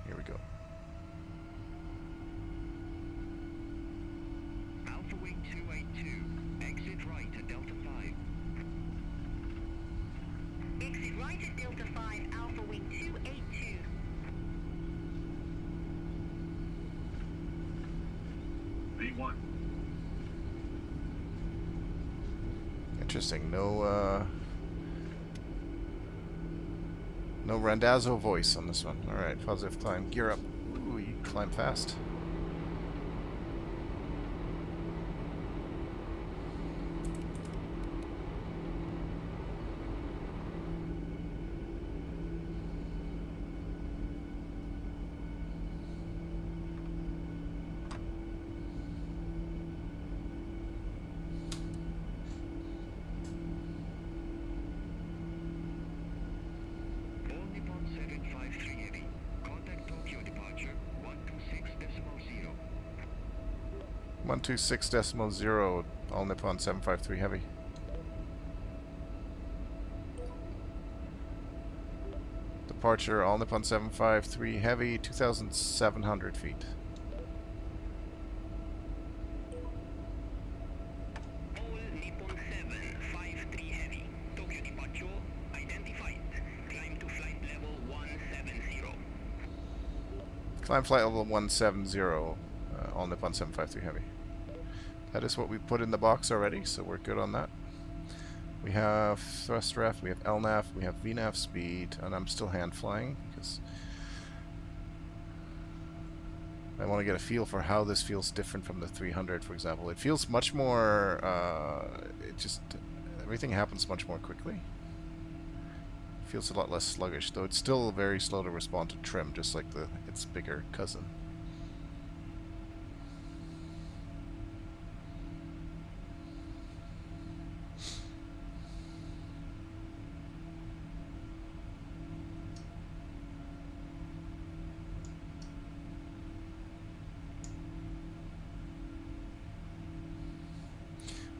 Here we go. Alpha Wing 282, exit right at Delta 5. Exit right at Delta 5, Alpha Wing 282. V1. Interesting. No Randazzo voice on this one. Alright, positive climb. Gear up. Ooh, you climb fast. All Nippon 753 Heavy, contact Tokyo departure 126.0. 126.0, all Nippon 753 Heavy. Departure, all Nippon 753 Heavy, 2,700 feet. All Nippon 753 Heavy, Tokyo departure identified. Climb to flight level 170. Climb flight level 170, all Nippon 753 Heavy. That is what we put in the box already, so we're good on that. We have thrust ref, we have LNAV, we have VNAV speed, and I'm still hand flying because I want to get a feel for how this feels different from the 300, for example. It feels much more, everything happens much more quickly. Feels a lot less sluggish, though it's still very slow to respond to trim, just like its bigger cousin.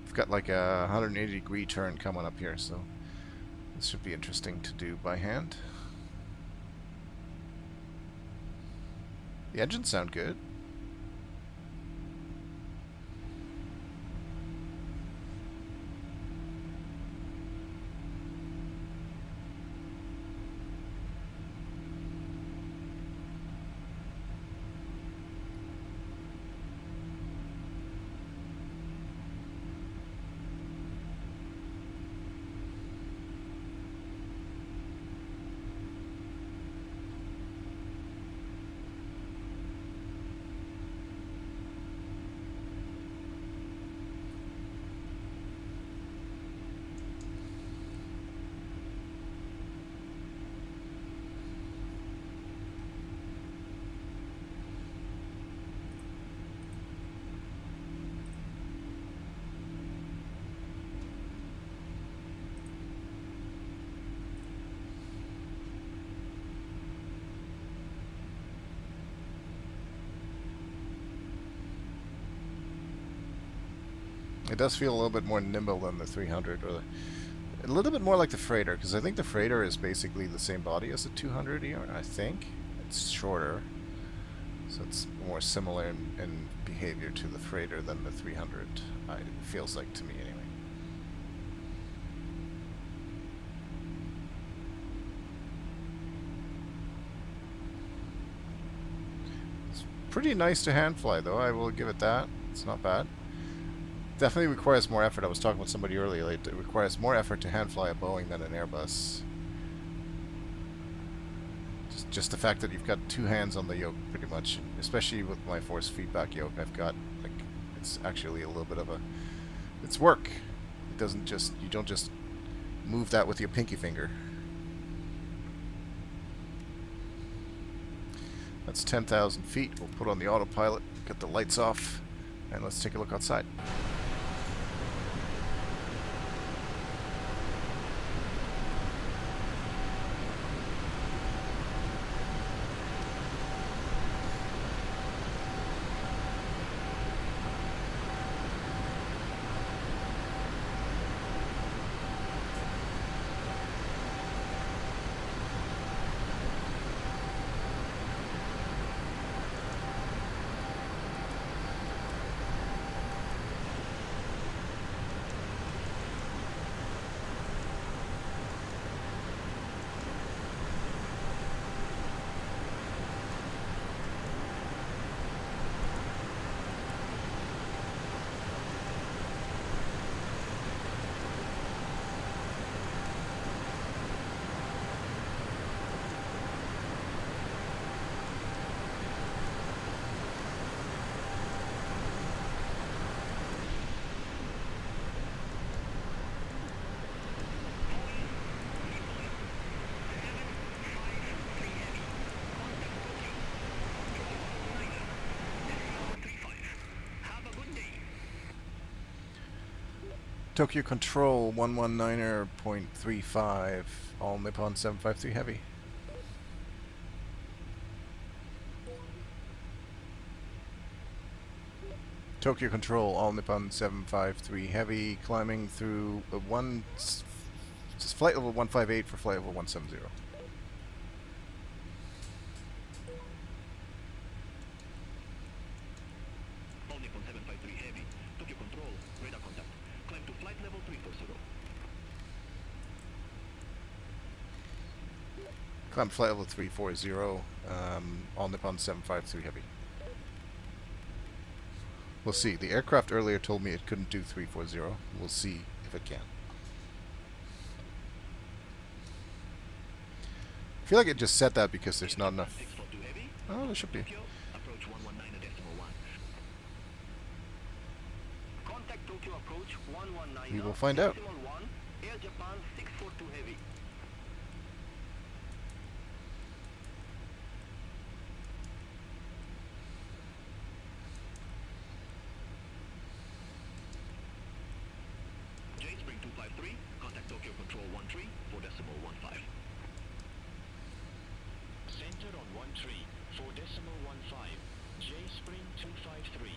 We've got like a 180-degree turn coming up here, so this should be interesting to do by hand. The engines sound good. It does feel a little bit more nimble than the 300, or a little bit more like the freighter, because I think the freighter is basically the same body as the 200 ER. I think it's shorter, so it's more similar in behavior to the freighter than the 300. It feels like to me anyway. It's pretty nice to hand fly, though. I will give it that. It's not bad. Definitely requires more effort. I was talking with somebody earlier. It requires more effort to hand fly a Boeing than an Airbus. Just the fact that you've got two hands on the yoke, pretty much, especially with my force feedback yoke. I've got, like, it's actually a little bit of a, it's work. It doesn't just, you don't just move that with your pinky finger. That's 10,000 feet. We'll put on the autopilot, get the lights off, and let's take a look outside. Tokyo Control 119.35, all Nippon 753 Heavy. Tokyo Control, all Nippon 753 Heavy, climbing through flight level 158 for flight level 170. All Nippon 753 Heavy. Tokyo Control, radar contact. Climb to flight level 340. Climb flight level 340, all Nippon 753 Heavy. We'll see. The aircraft earlier told me it couldn't do 340. We'll see if it can. I feel like it just said that because there's not enough. Oh, there should be. Approach 119.1. Contact Tokyo approach 119. We will find out. Air Japan 642 Heavy. J-Spring 253. Contact Tokyo Control 13 4.15. Center on 13, 4.15. J-Spring 253.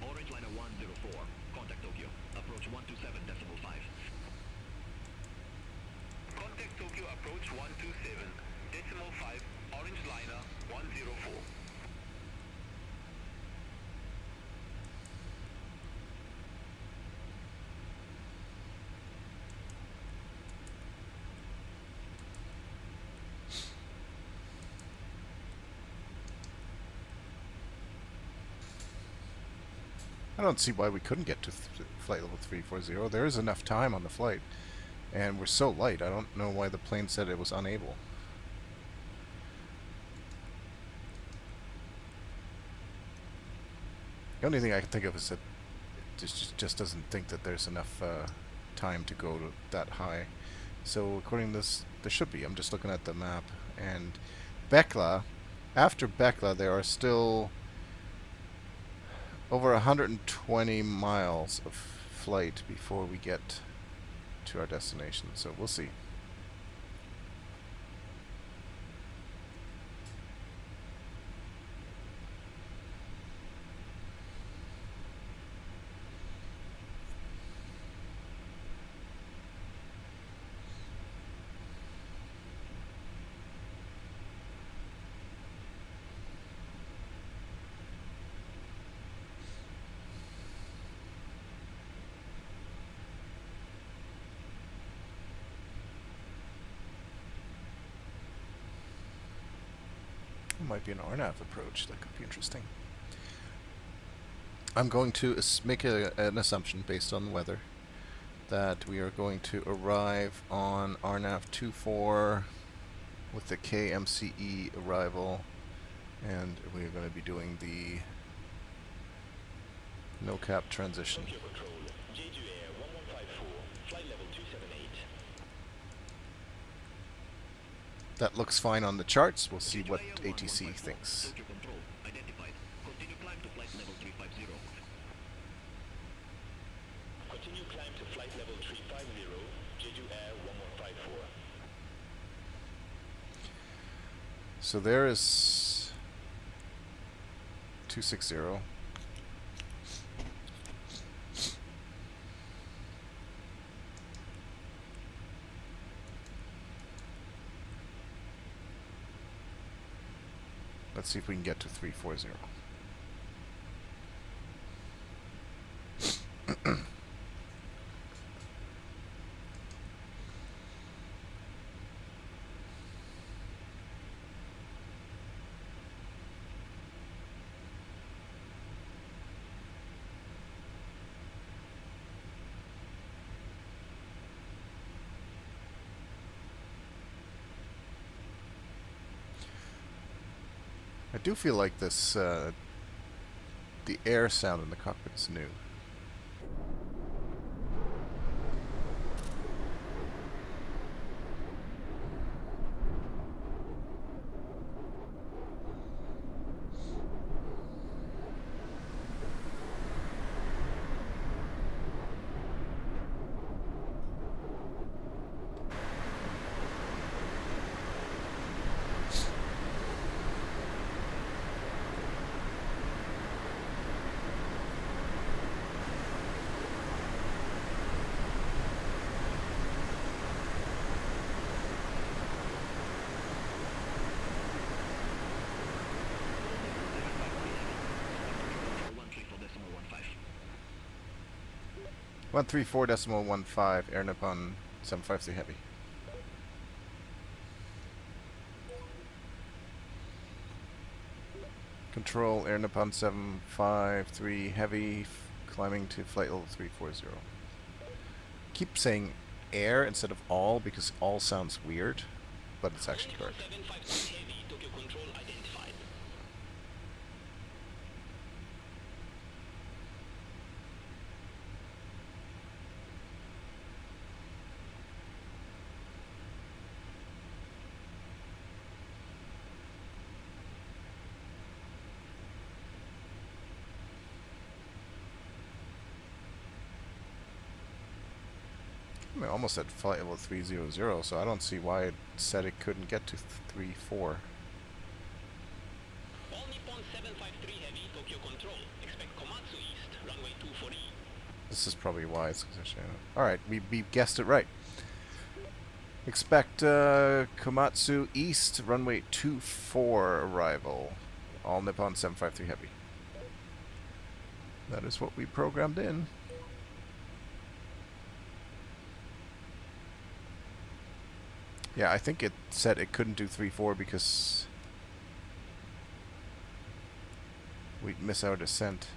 Orange liner 104. Contact Tokyo. Approach 127.5. Contact Tokyo approach 127.5. Orange liner 104. I don't see why we couldn't get to flight level 340. There is enough time on the flight, and we're so light. I don't know why the plane said it was unable. The only thing I can think of is that it just doesn't think that there's enough time to go to that high. So according to this, there should be. I'm just looking at the map. And Bekla, after Bekla, there are still over 120 miles of flight before we get to our destination. So we'll see. Might be an RNAV approach. That could be interesting. I'm going to make an assumption based on the weather that we are going to arrive on RNAV 24 with the KMCE arrival, and we're going to be doing the no-cap transition. Tokyo Control, Jeju Air 1154, flight level 278. That looks fine on the charts. We'll see what ATC thinks. Tokyo Control identified. Continue climb to flight level 350. Continue climb to flight level 350, Jeju Air 1154. So there is 260. Let's see if we can get to 340. I do feel like this, the air sound in the cockpit is new. Control 134.15 Air Nippon 753 Heavy. Control Air Nippon 753 Heavy, climbing to flight level 340. Keep saying air instead of all because all sounds weird, but it's actually correct. 753 heavy, Tokyo Control identified. I mean, almost at flight level 300, so I don't see why it said it couldn't get to 34. All Nippon 753 heavy, Tokyo Control. Expect Komatsu East, runway 240. This is probably why it's... Alright, we guessed it right. Expect Komatsu East, runway 24 arrival. All Nippon 753 Heavy. That is what we programmed in. Yeah, I think it said it couldn't do 3-4 because we'd miss our descent.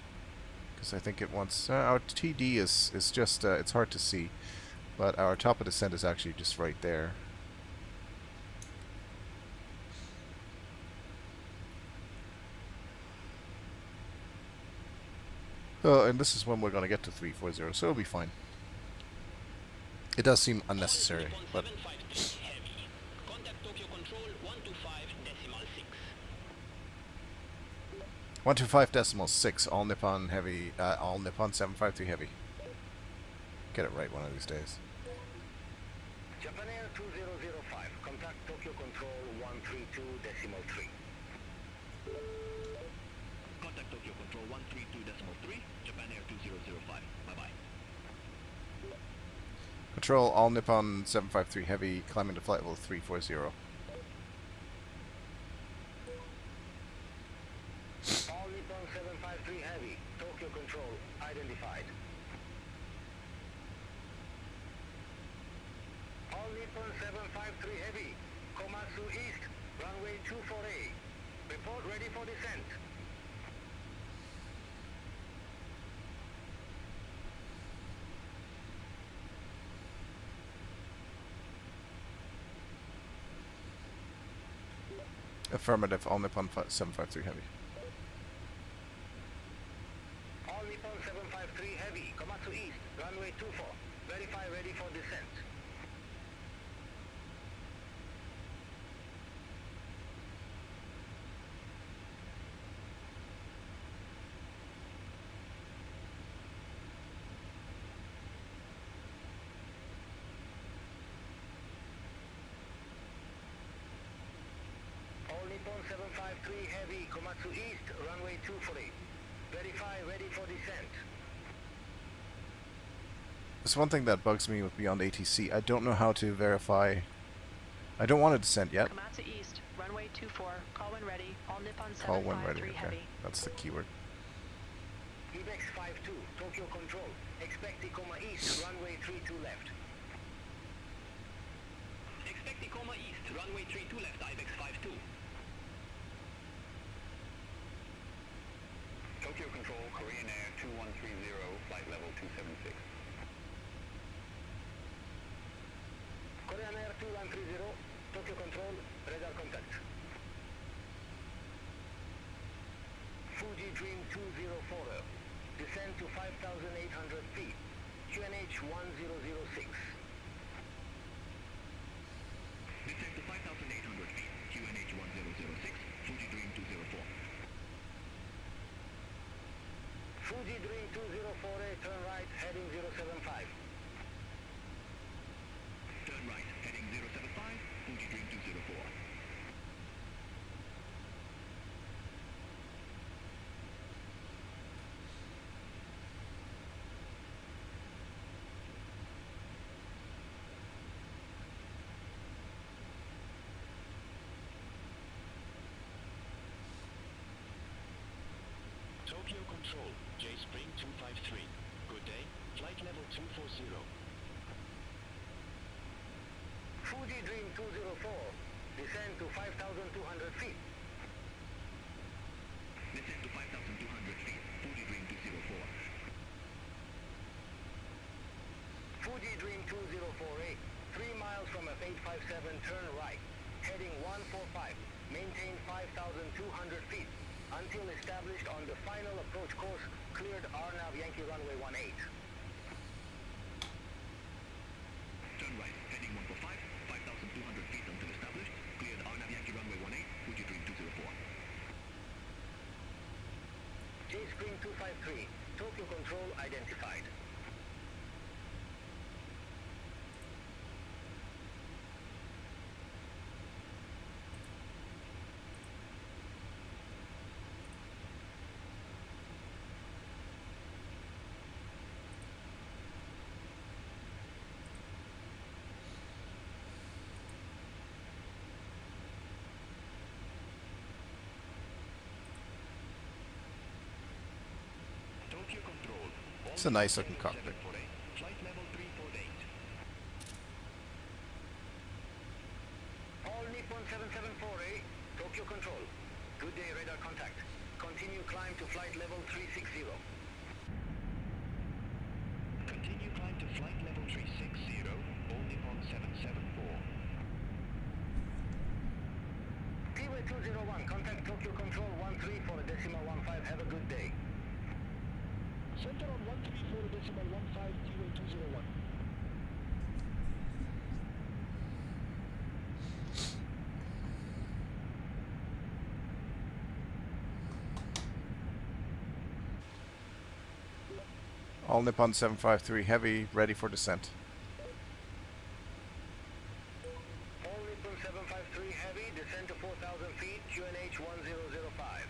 Because I think it wants... our TD is just... it's hard to see. But our top of descent is actually just right there. Oh, and this is when we're going to get to 340, so it'll be fine. It does seem unnecessary, but... 753 heavy. Contact Tokyo Control 125.6. 125.6, all Nippon Heavy, all Nippon 753 Heavy. Get it right one of these days. Japan Air 2005, contact Tokyo Control 132.3. Contact Tokyo Control 132.3, Japan Air 2005. Bye-bye. Control, all Nippon 753 Heavy, climbing to flight level 340. All Nippon 753 Heavy, Tokyo Control identified. All Nippon 753 Heavy, Komatsu East, runway 24A. Report ready for descent. Affirmative, all Nippon 753 heavy. All Nippon 753 heavy, Komatsu East, runway 24. Verify ready for descent. All Nippon 753 heavy, Komatsu East, runway 23. Verify ready for descent. There's one thing that bugs me with Beyond ATC. I don't know how to verify. I don't want to descent yet. Komatsu East, runway 24, call when ready, all Nippon Call when ready. 753 Okay, heavy. that's the keyword. Ibex 52, Tokyo Control. Expect Tacoma East, runway 32 left. Expect Tacoma East, runway 32 left, Ibex 52. Tokyo Control, Korean Air 2130, flight level 276. Korean Air 2130, Tokyo Control, radar contact. Fuji Dream 204, descend to 5,800 feet, QNH 1006. Descend to 5,800 feet, QNH 1006, Fuji Dream 204. Fuji Dream 204A, turn right, heading 075. Turn right, heading 075, Fuji Dream 204. Tokyo Control, J-Spring 253. Good day, flight level 240. Fuji Dream 204, descend to 5,200 feet. Descend to 5,200 feet, Fuji Dream 204. Fuji Dream 204A, 3 miles from F857, turn right, heading 145, maintain 5,200 feet, until established on the final approach course, cleared RNAV Yankee runway 18. Turn right, heading 145, 5,200 feet until established, cleared RNAV Yankee runway 18, Fuji Dream 204. J-Spring 253, Tokyo Control identified. Tokyo Control. It's a nice looking cockpit. Flight level 348. All Nippon 774A, Tokyo Control. Good day, radar contact. Continue climb to flight level 360. Continue climb to flight level 360, all Nippon 774. T-Way 201, contact Tokyo Control 13 for a decimal 15. Have a good day. Center on 134 decimal 15, T-Way 201. All Nippon 753 heavy, ready for descent. All Nippon 753 heavy, descend to 4,000 feet, QNH 1005.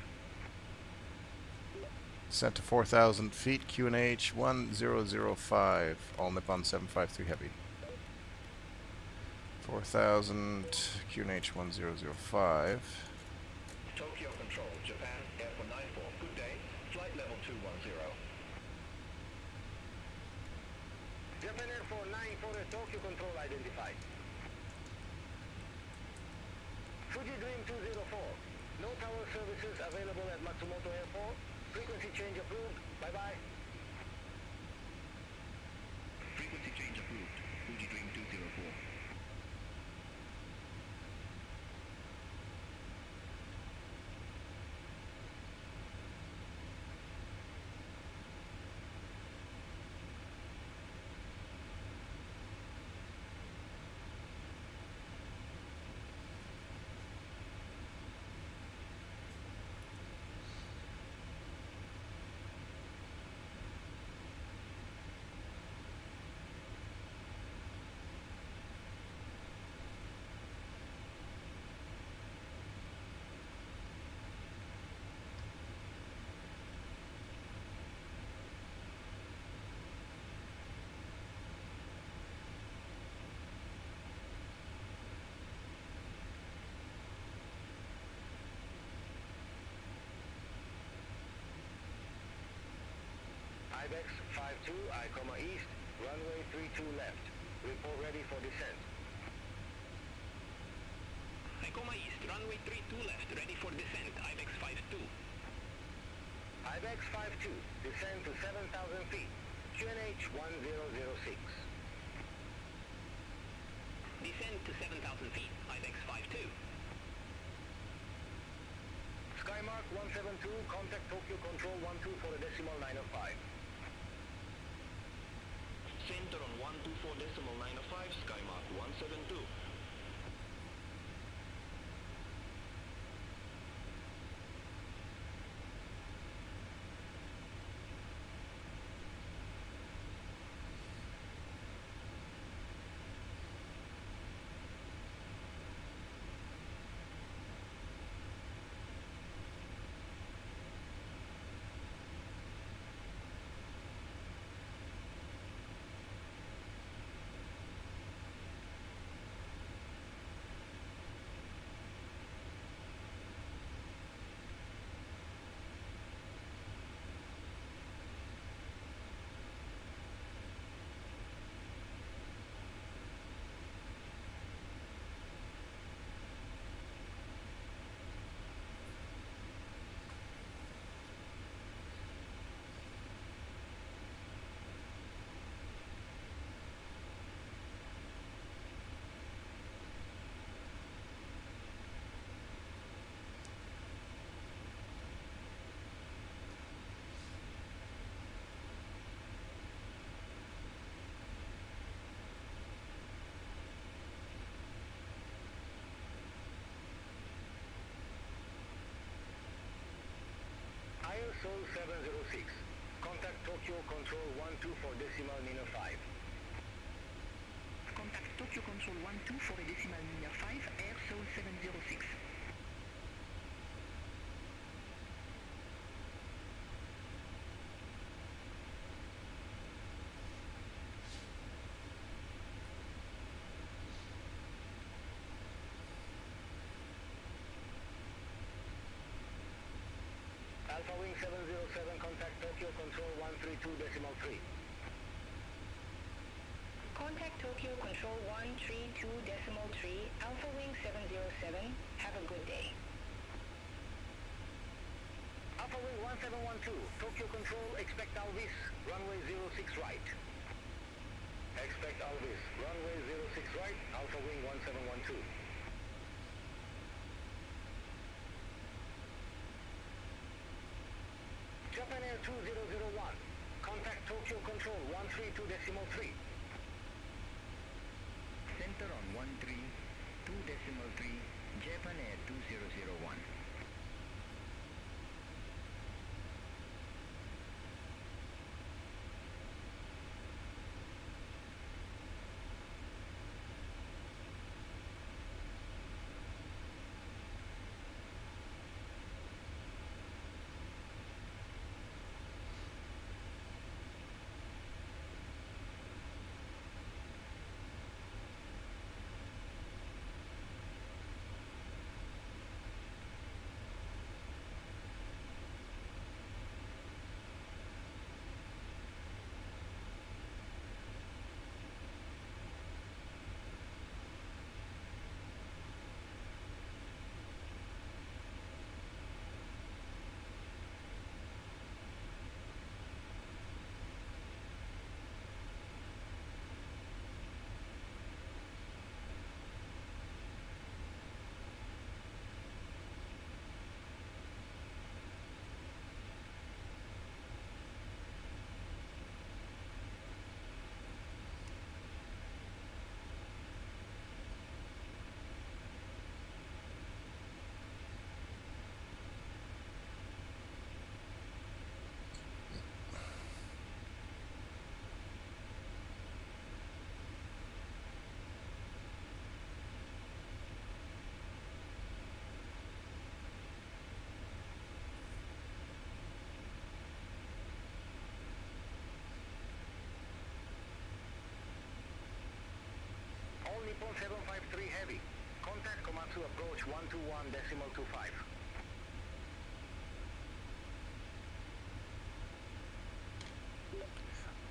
Descent to 4,000 feet, QNH 1005. All Nippon 753 heavy. 4,000, QNH 1005. Tokyo Control, Japan, Air 494. Good day, flight level 210. Japan Air 494, Tokyo Control identified. Fuji Dream 204, No tower services available at Matsumoto Airport. Frequency change approved. Bye-bye. Frequency change approved. Fuji Dream 204. IBEX 52, I, east, runway 32 left. Report ready for descent. I, east, runway 32 left, ready for descent, IBEX 52. IBEX 52, descend to 7,000 feet. QNH 1006. Descend to 7,000 feet, IBEX 52. Skymark 172, contact Tokyo Control 12 for a decimal 905. Center on 124.905, Skymark 172. ISO 706. Contact Tokyo Control 12 for decimal Nina 5. Contact Tokyo Control 12 for a decimal Nina 5, Air Seoul 706. Alpha Wing 707, contact Tokyo Control 132 decimal 3. Contact Tokyo Control 132.3, Alpha Wing 707. Have a good day. Alpha Wing 1712, Tokyo Control, expect Alvis, runway 06 right. Expect Alvis, runway 06 right, Alpha Wing 1712. Japan Air 2001, contact Tokyo Control 132 decimal 3. Center on 132.3, Japan Air 2001. Heavy. Contact Komatsu approach 121.25.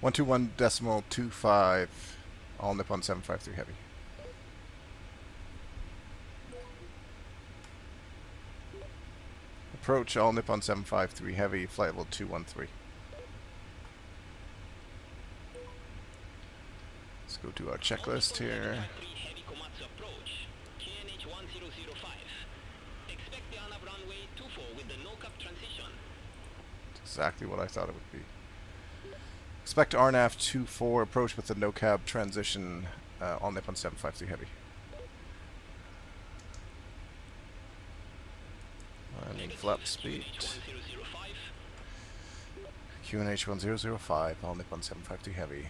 121.25, all Nippon 753 Heavy. Approach all Nippon 753 Heavy, flight level 213. Let's go to our checklist here. Heavy Komatsu approach, QNH 1005. Expect the ANAV runway 24 with the no-cap transition. Exactly what I thought it would be. Expect RNAV 24 approach with the no-cab transition all Nippon 753 Heavy. And flap speed. QNH 1005, all Nippon 753 Heavy.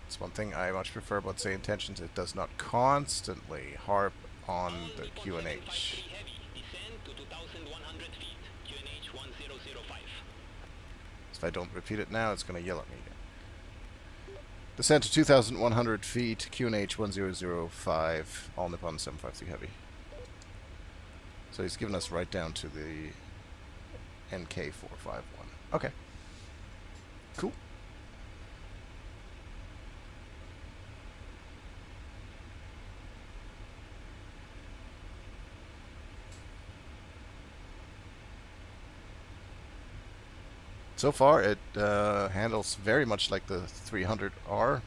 It's one thing I much prefer about say intentions, it does not constantly harp on the QNH. If I don't repeat it now, it's going to yell at me again. Descend to 2,100 feet, QNH 1005, all Nippon 753 Heavy. So he's given us right down to the NK451. Okay. Cool. So far, it handles very much like the 300R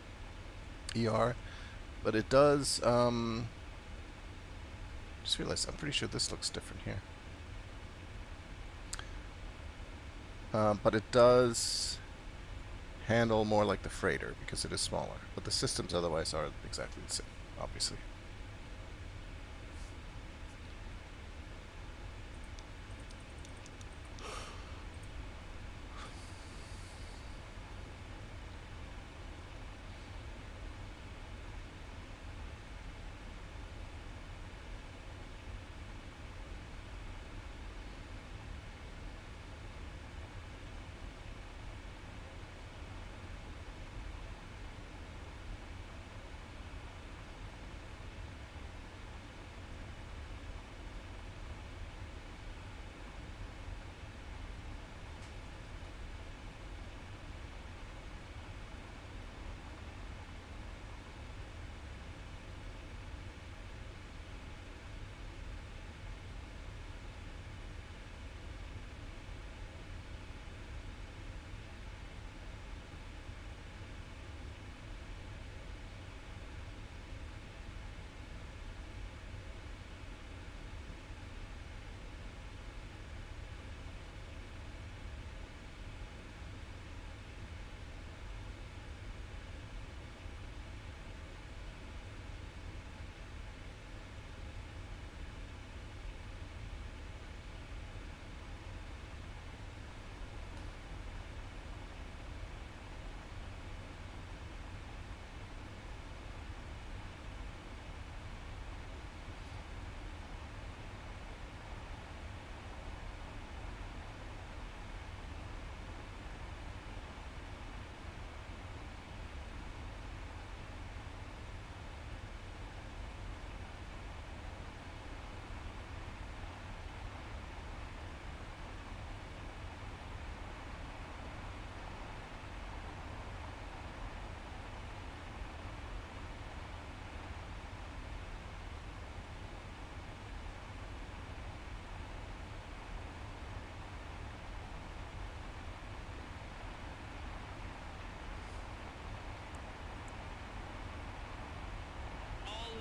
ER, but it does. Just realized I'm pretty sure this looks different here. But it does handle more like the freighter because it is smaller, but the systems otherwise are exactly the same, obviously.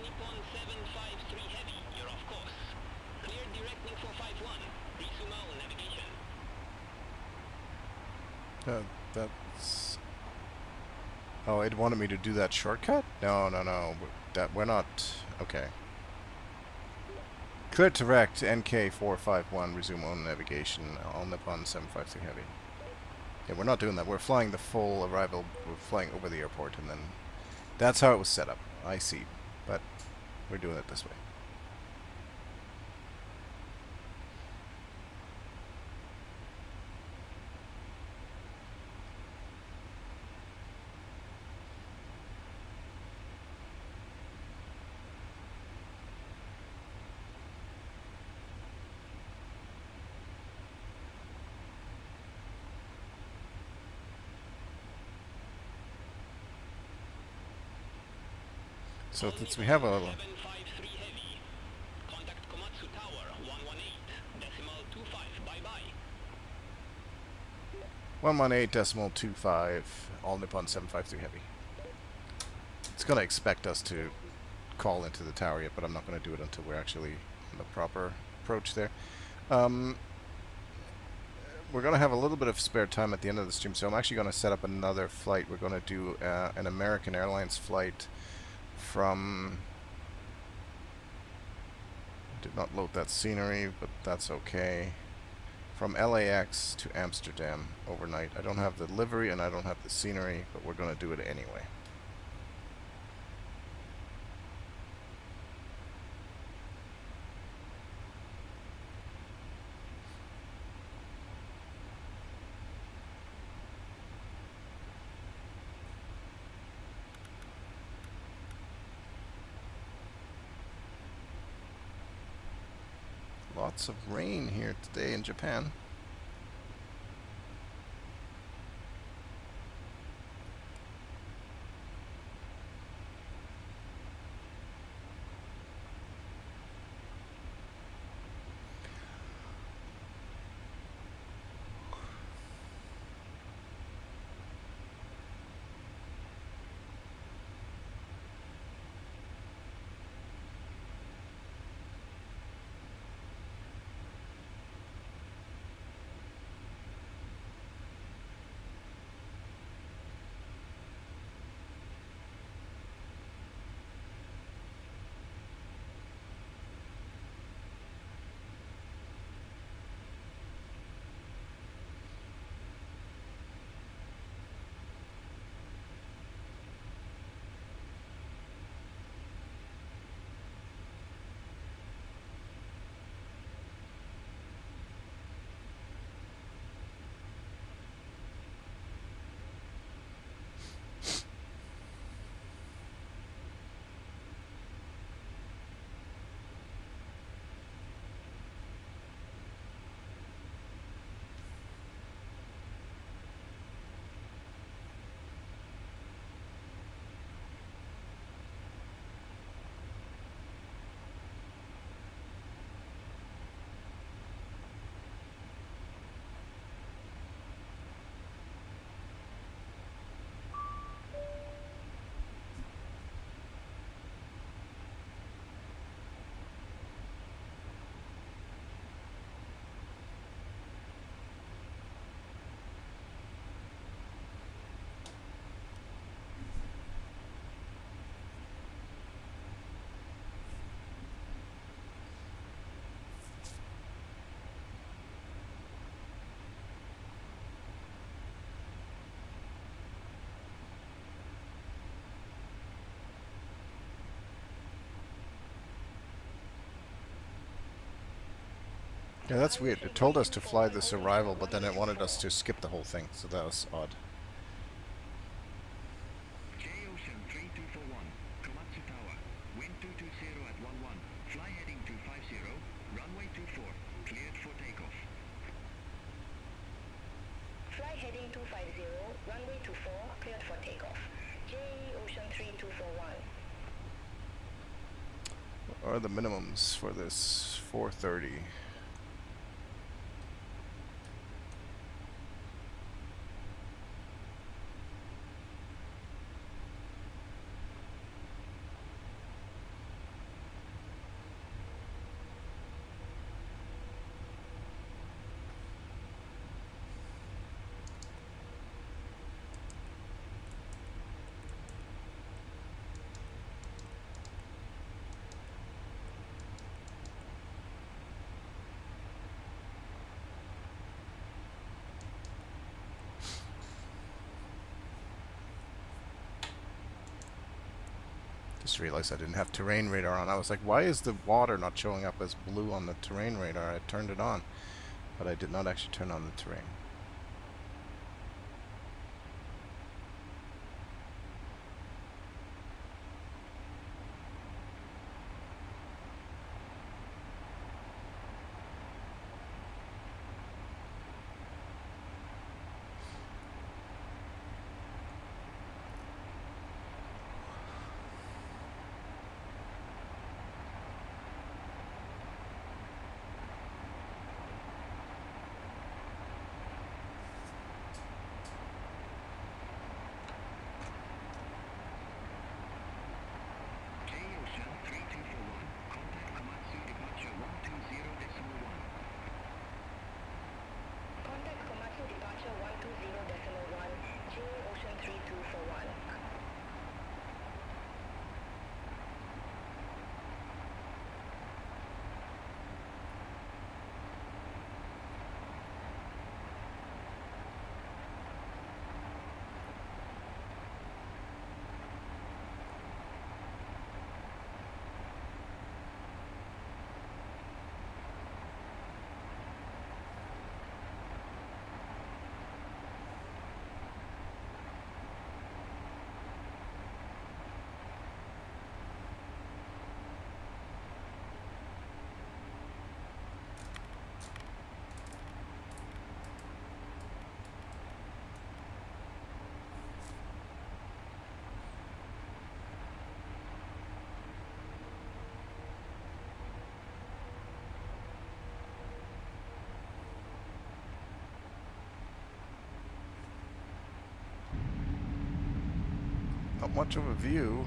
Nippon 753 Heavy, you're off course. Clear directing 451. Resume all navigation. That's... Oh, it wanted me to do that shortcut? No, no, no. That we're not... Okay. Clear direct, NK451, resume on navigation, all Nippon 753 Heavy. Yeah, we're not doing that. We're flying the full arrival. We're flying over the airport, and then... That's how it was set up. I see. But we're doing it this way. So since we have a 753 heavy. Contact Komatsu Tower 118.25. Bye-bye. 118.25, all Nippon 753 heavy. It's going to expect us to call into the tower yet, but I'm not going to do it until we're actually on the proper approach there. We're going to have a little bit of spare time at the end of the stream, so I'm actually going to set up another flight. We're going to do an American Airlines flight from... Did not load that scenery, but that's okay. From LAX to Amsterdam overnight. I don't have the livery and I don't have the scenery, but we're going to do it anyway. Lots of rain here today in Japan. Yeah, that's weird. It told us to fly this arrival, but then it wanted us to skip the whole thing, so that was odd. J-Ocean 3241, Komatsu Tower, wind 220 at 11, fly heading 250, runway 24, cleared for takeoff. Fly heading 250, runway 24, cleared for takeoff. J-Ocean 3241. What are the minimums for this 430? Just realized I didn't have terrain radar on. I was like, why is the water not showing up as blue on the terrain radar? I turned it on, but I did not actually turn on the terrain. Not much of a view.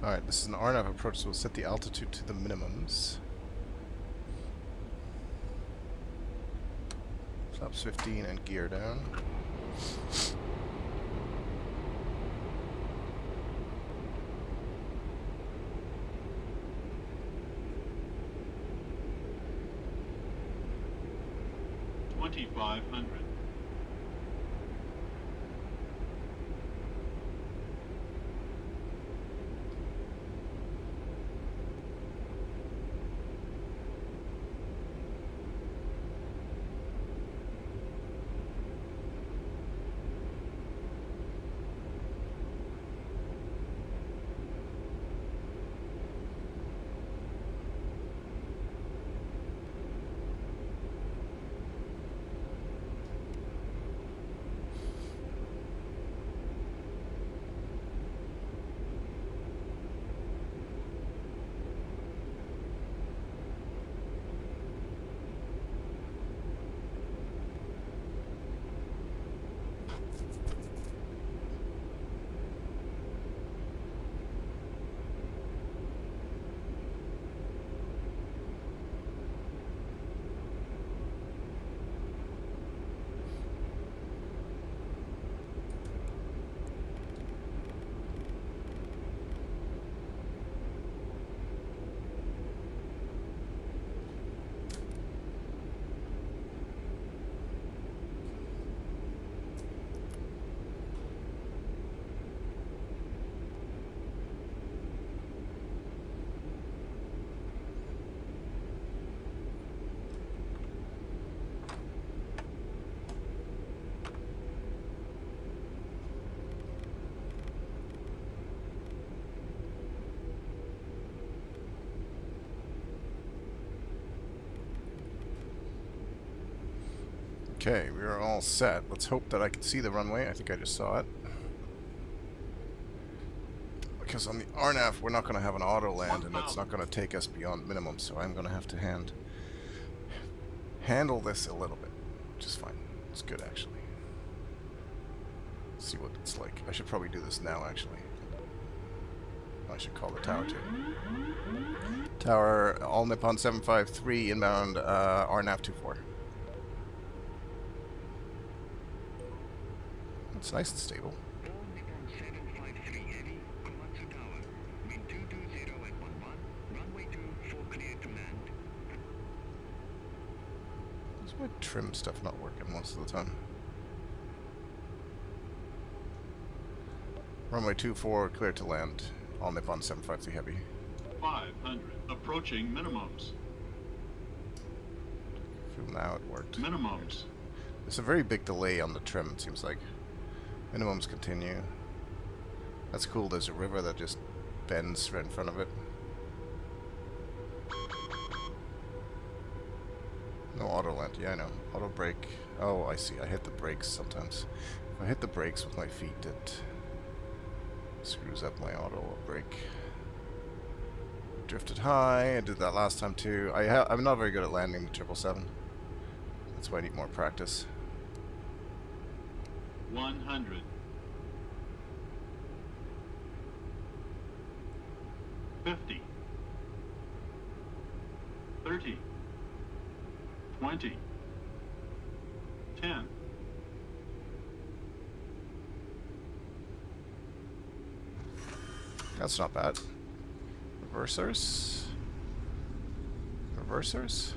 Alright, this is an RNAV approach, so we'll set the altitude to the minimums. Flaps 15 and gear down. $2,500. Okay, we are all set. Let's hope that I can see the runway. I think I just saw it. Because on the RNAV, we're not going to have an auto land, and it's not going to take us beyond minimum, so I'm going to have to handle this a little bit. Which is fine. It's good, actually. Let's see what it's like. I should probably do this now, actually. I should call the tower, too. Tower, all Nippon 753, inbound, RNAV 24. It's nice and stable. All Nippon 753 Heavy, Komatsu Tower. Wind 220 at 11, runway 24 clear to land. Why's my trim stuff not working most of the time? Runway 24 clear to land. All Nippon 753 Heavy. 500. Approaching minimums. Feel now it worked. Minimums. There's a very big delay on the trim, it seems like. Minimums continue. That's cool, there's a river that just bends right in front of it. No auto land, yeah I know. Auto brake. Oh, I see, I hit the brakes sometimes. If I hit the brakes with my feet, it screws up my auto brake. Drifted high, I did that last time too. I'm not very good at landing the 777. That's why I need more practice. 100. 50. 30, 20, 10. That's not bad. Reversers. Reversers?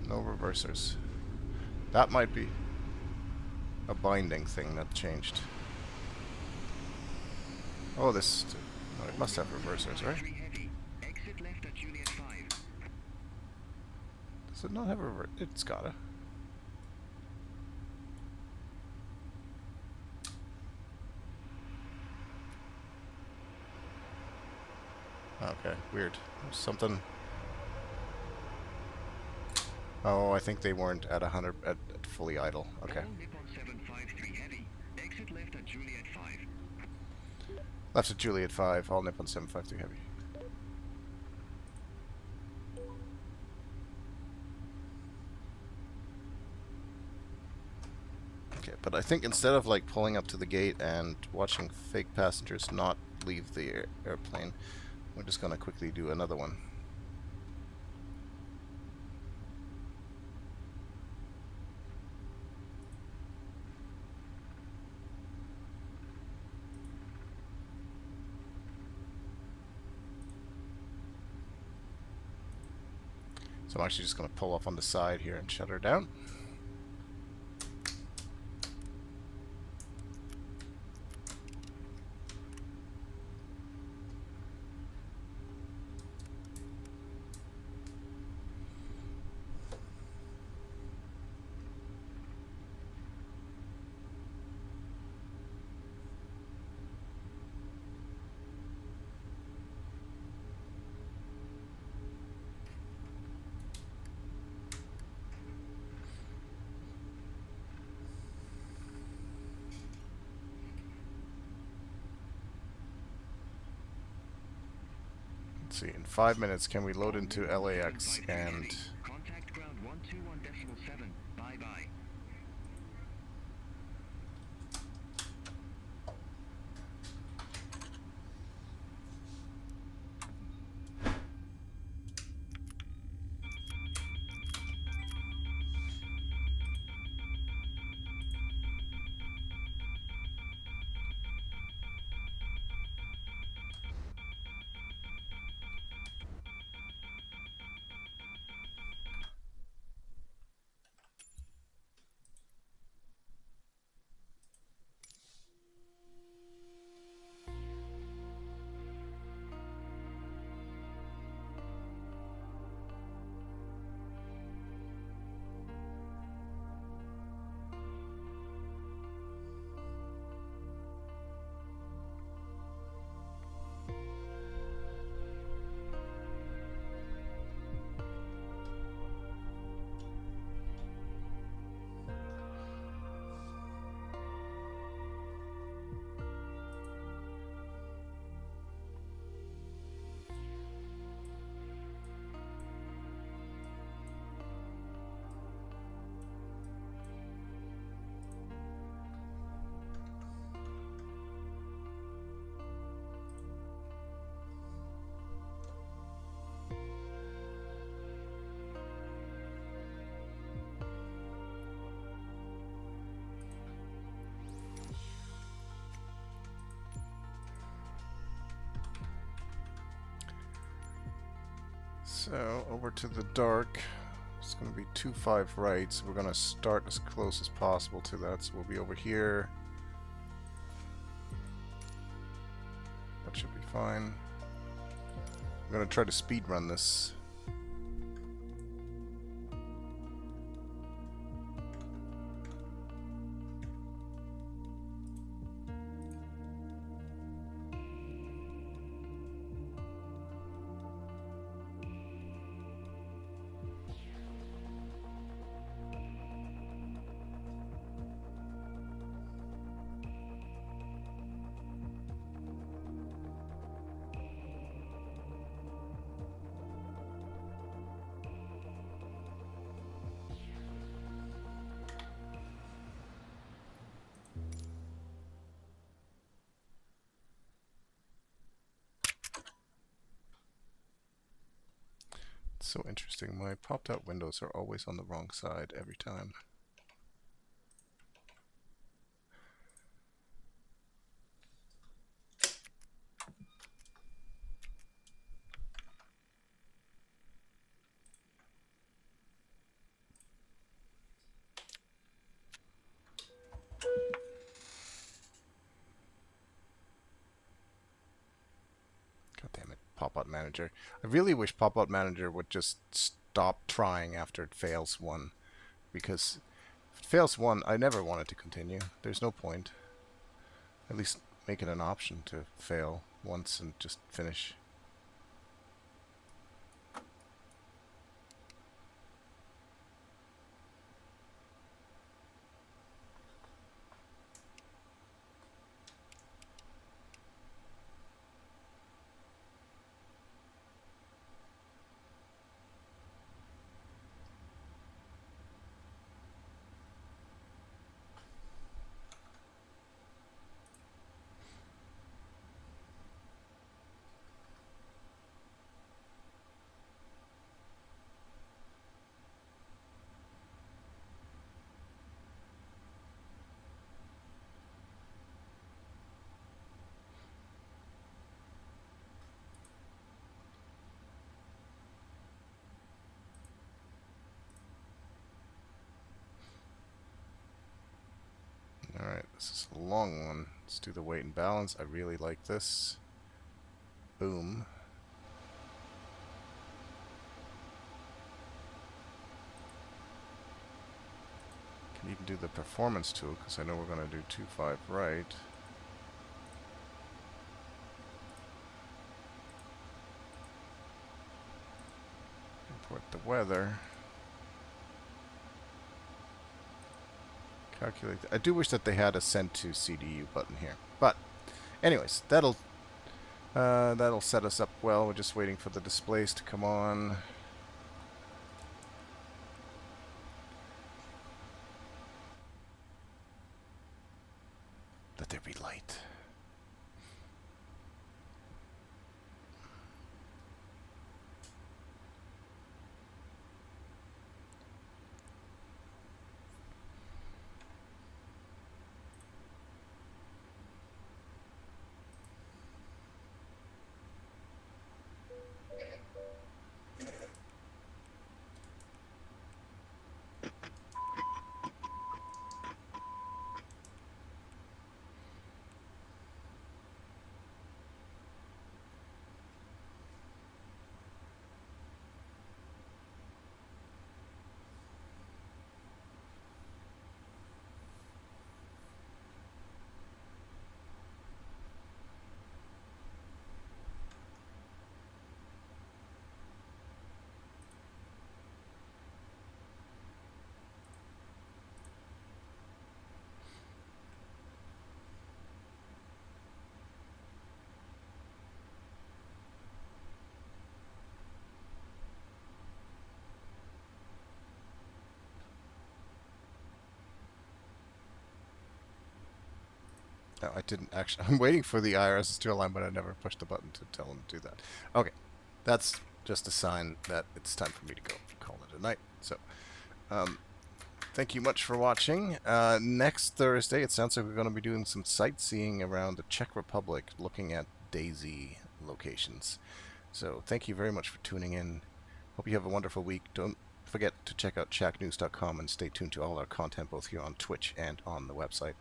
No reversers. That might be a binding thing that changed. Oh, this... Oh, it must have reversers, right? Heavy. Exit left at Juliet 5. Does it not have reverse? It's gotta. Okay, weird. There's something... Oh, I think they weren't at 100 at fully idle. Okay. All Nippon 753 heavy. Exit left at Juliet 5. Left at Juliet 5, all Nippon 753 heavy. Okay, but I think instead of like pulling up to the gate and watching fake passengers not leave the airplane, we're just gonna quickly do another one. So I'm actually just going to pull off on the side here and shut her down. Let's see, in 5 minutes, can we load into LAX and... Contact ground 121.7. Bye-bye. So, over to the dark. It's going to be 25 right, so we're going to start as close as possible to that. So we'll be over here. That should be fine. I'm going to try to speed run this. So interesting. My popped out windows are always on the wrong side every time. God damn it, Pop-Out Manager. I really wish Pop-Out Manager would just stop trying after it fails one. Because if it fails one, I never want it to continue. There's no point. At least make it an option to fail once and just finish. Alright, this is a long one. Let's do the weight and balance. I really like this. Boom. Can even do the performance tool, because I know we're going to do 2.5 right. Import the weather. Calculate. I do wish that they had a send to CDU button here, but anyways, that'll set us up well. We're just waiting for the displays to come on. Let there be light. No, I didn't actually. I'm waiting for the IRS to align, but I never pushed the button to tell them to do that. Okay, that's just a sign that it's time for me to go call it a night. So, thank you much for watching. Next Thursday, it sounds like we're going to be doing some sightseeing around the Czech Republic, looking at DayZ locations. So, thank you very much for tuning in. Hope you have a wonderful week. Don't forget to check out shacknews.com and stay tuned to all our content, both here on Twitch and on the website.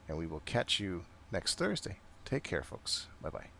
And we will catch you next Thursday. Take care, folks. Bye-bye.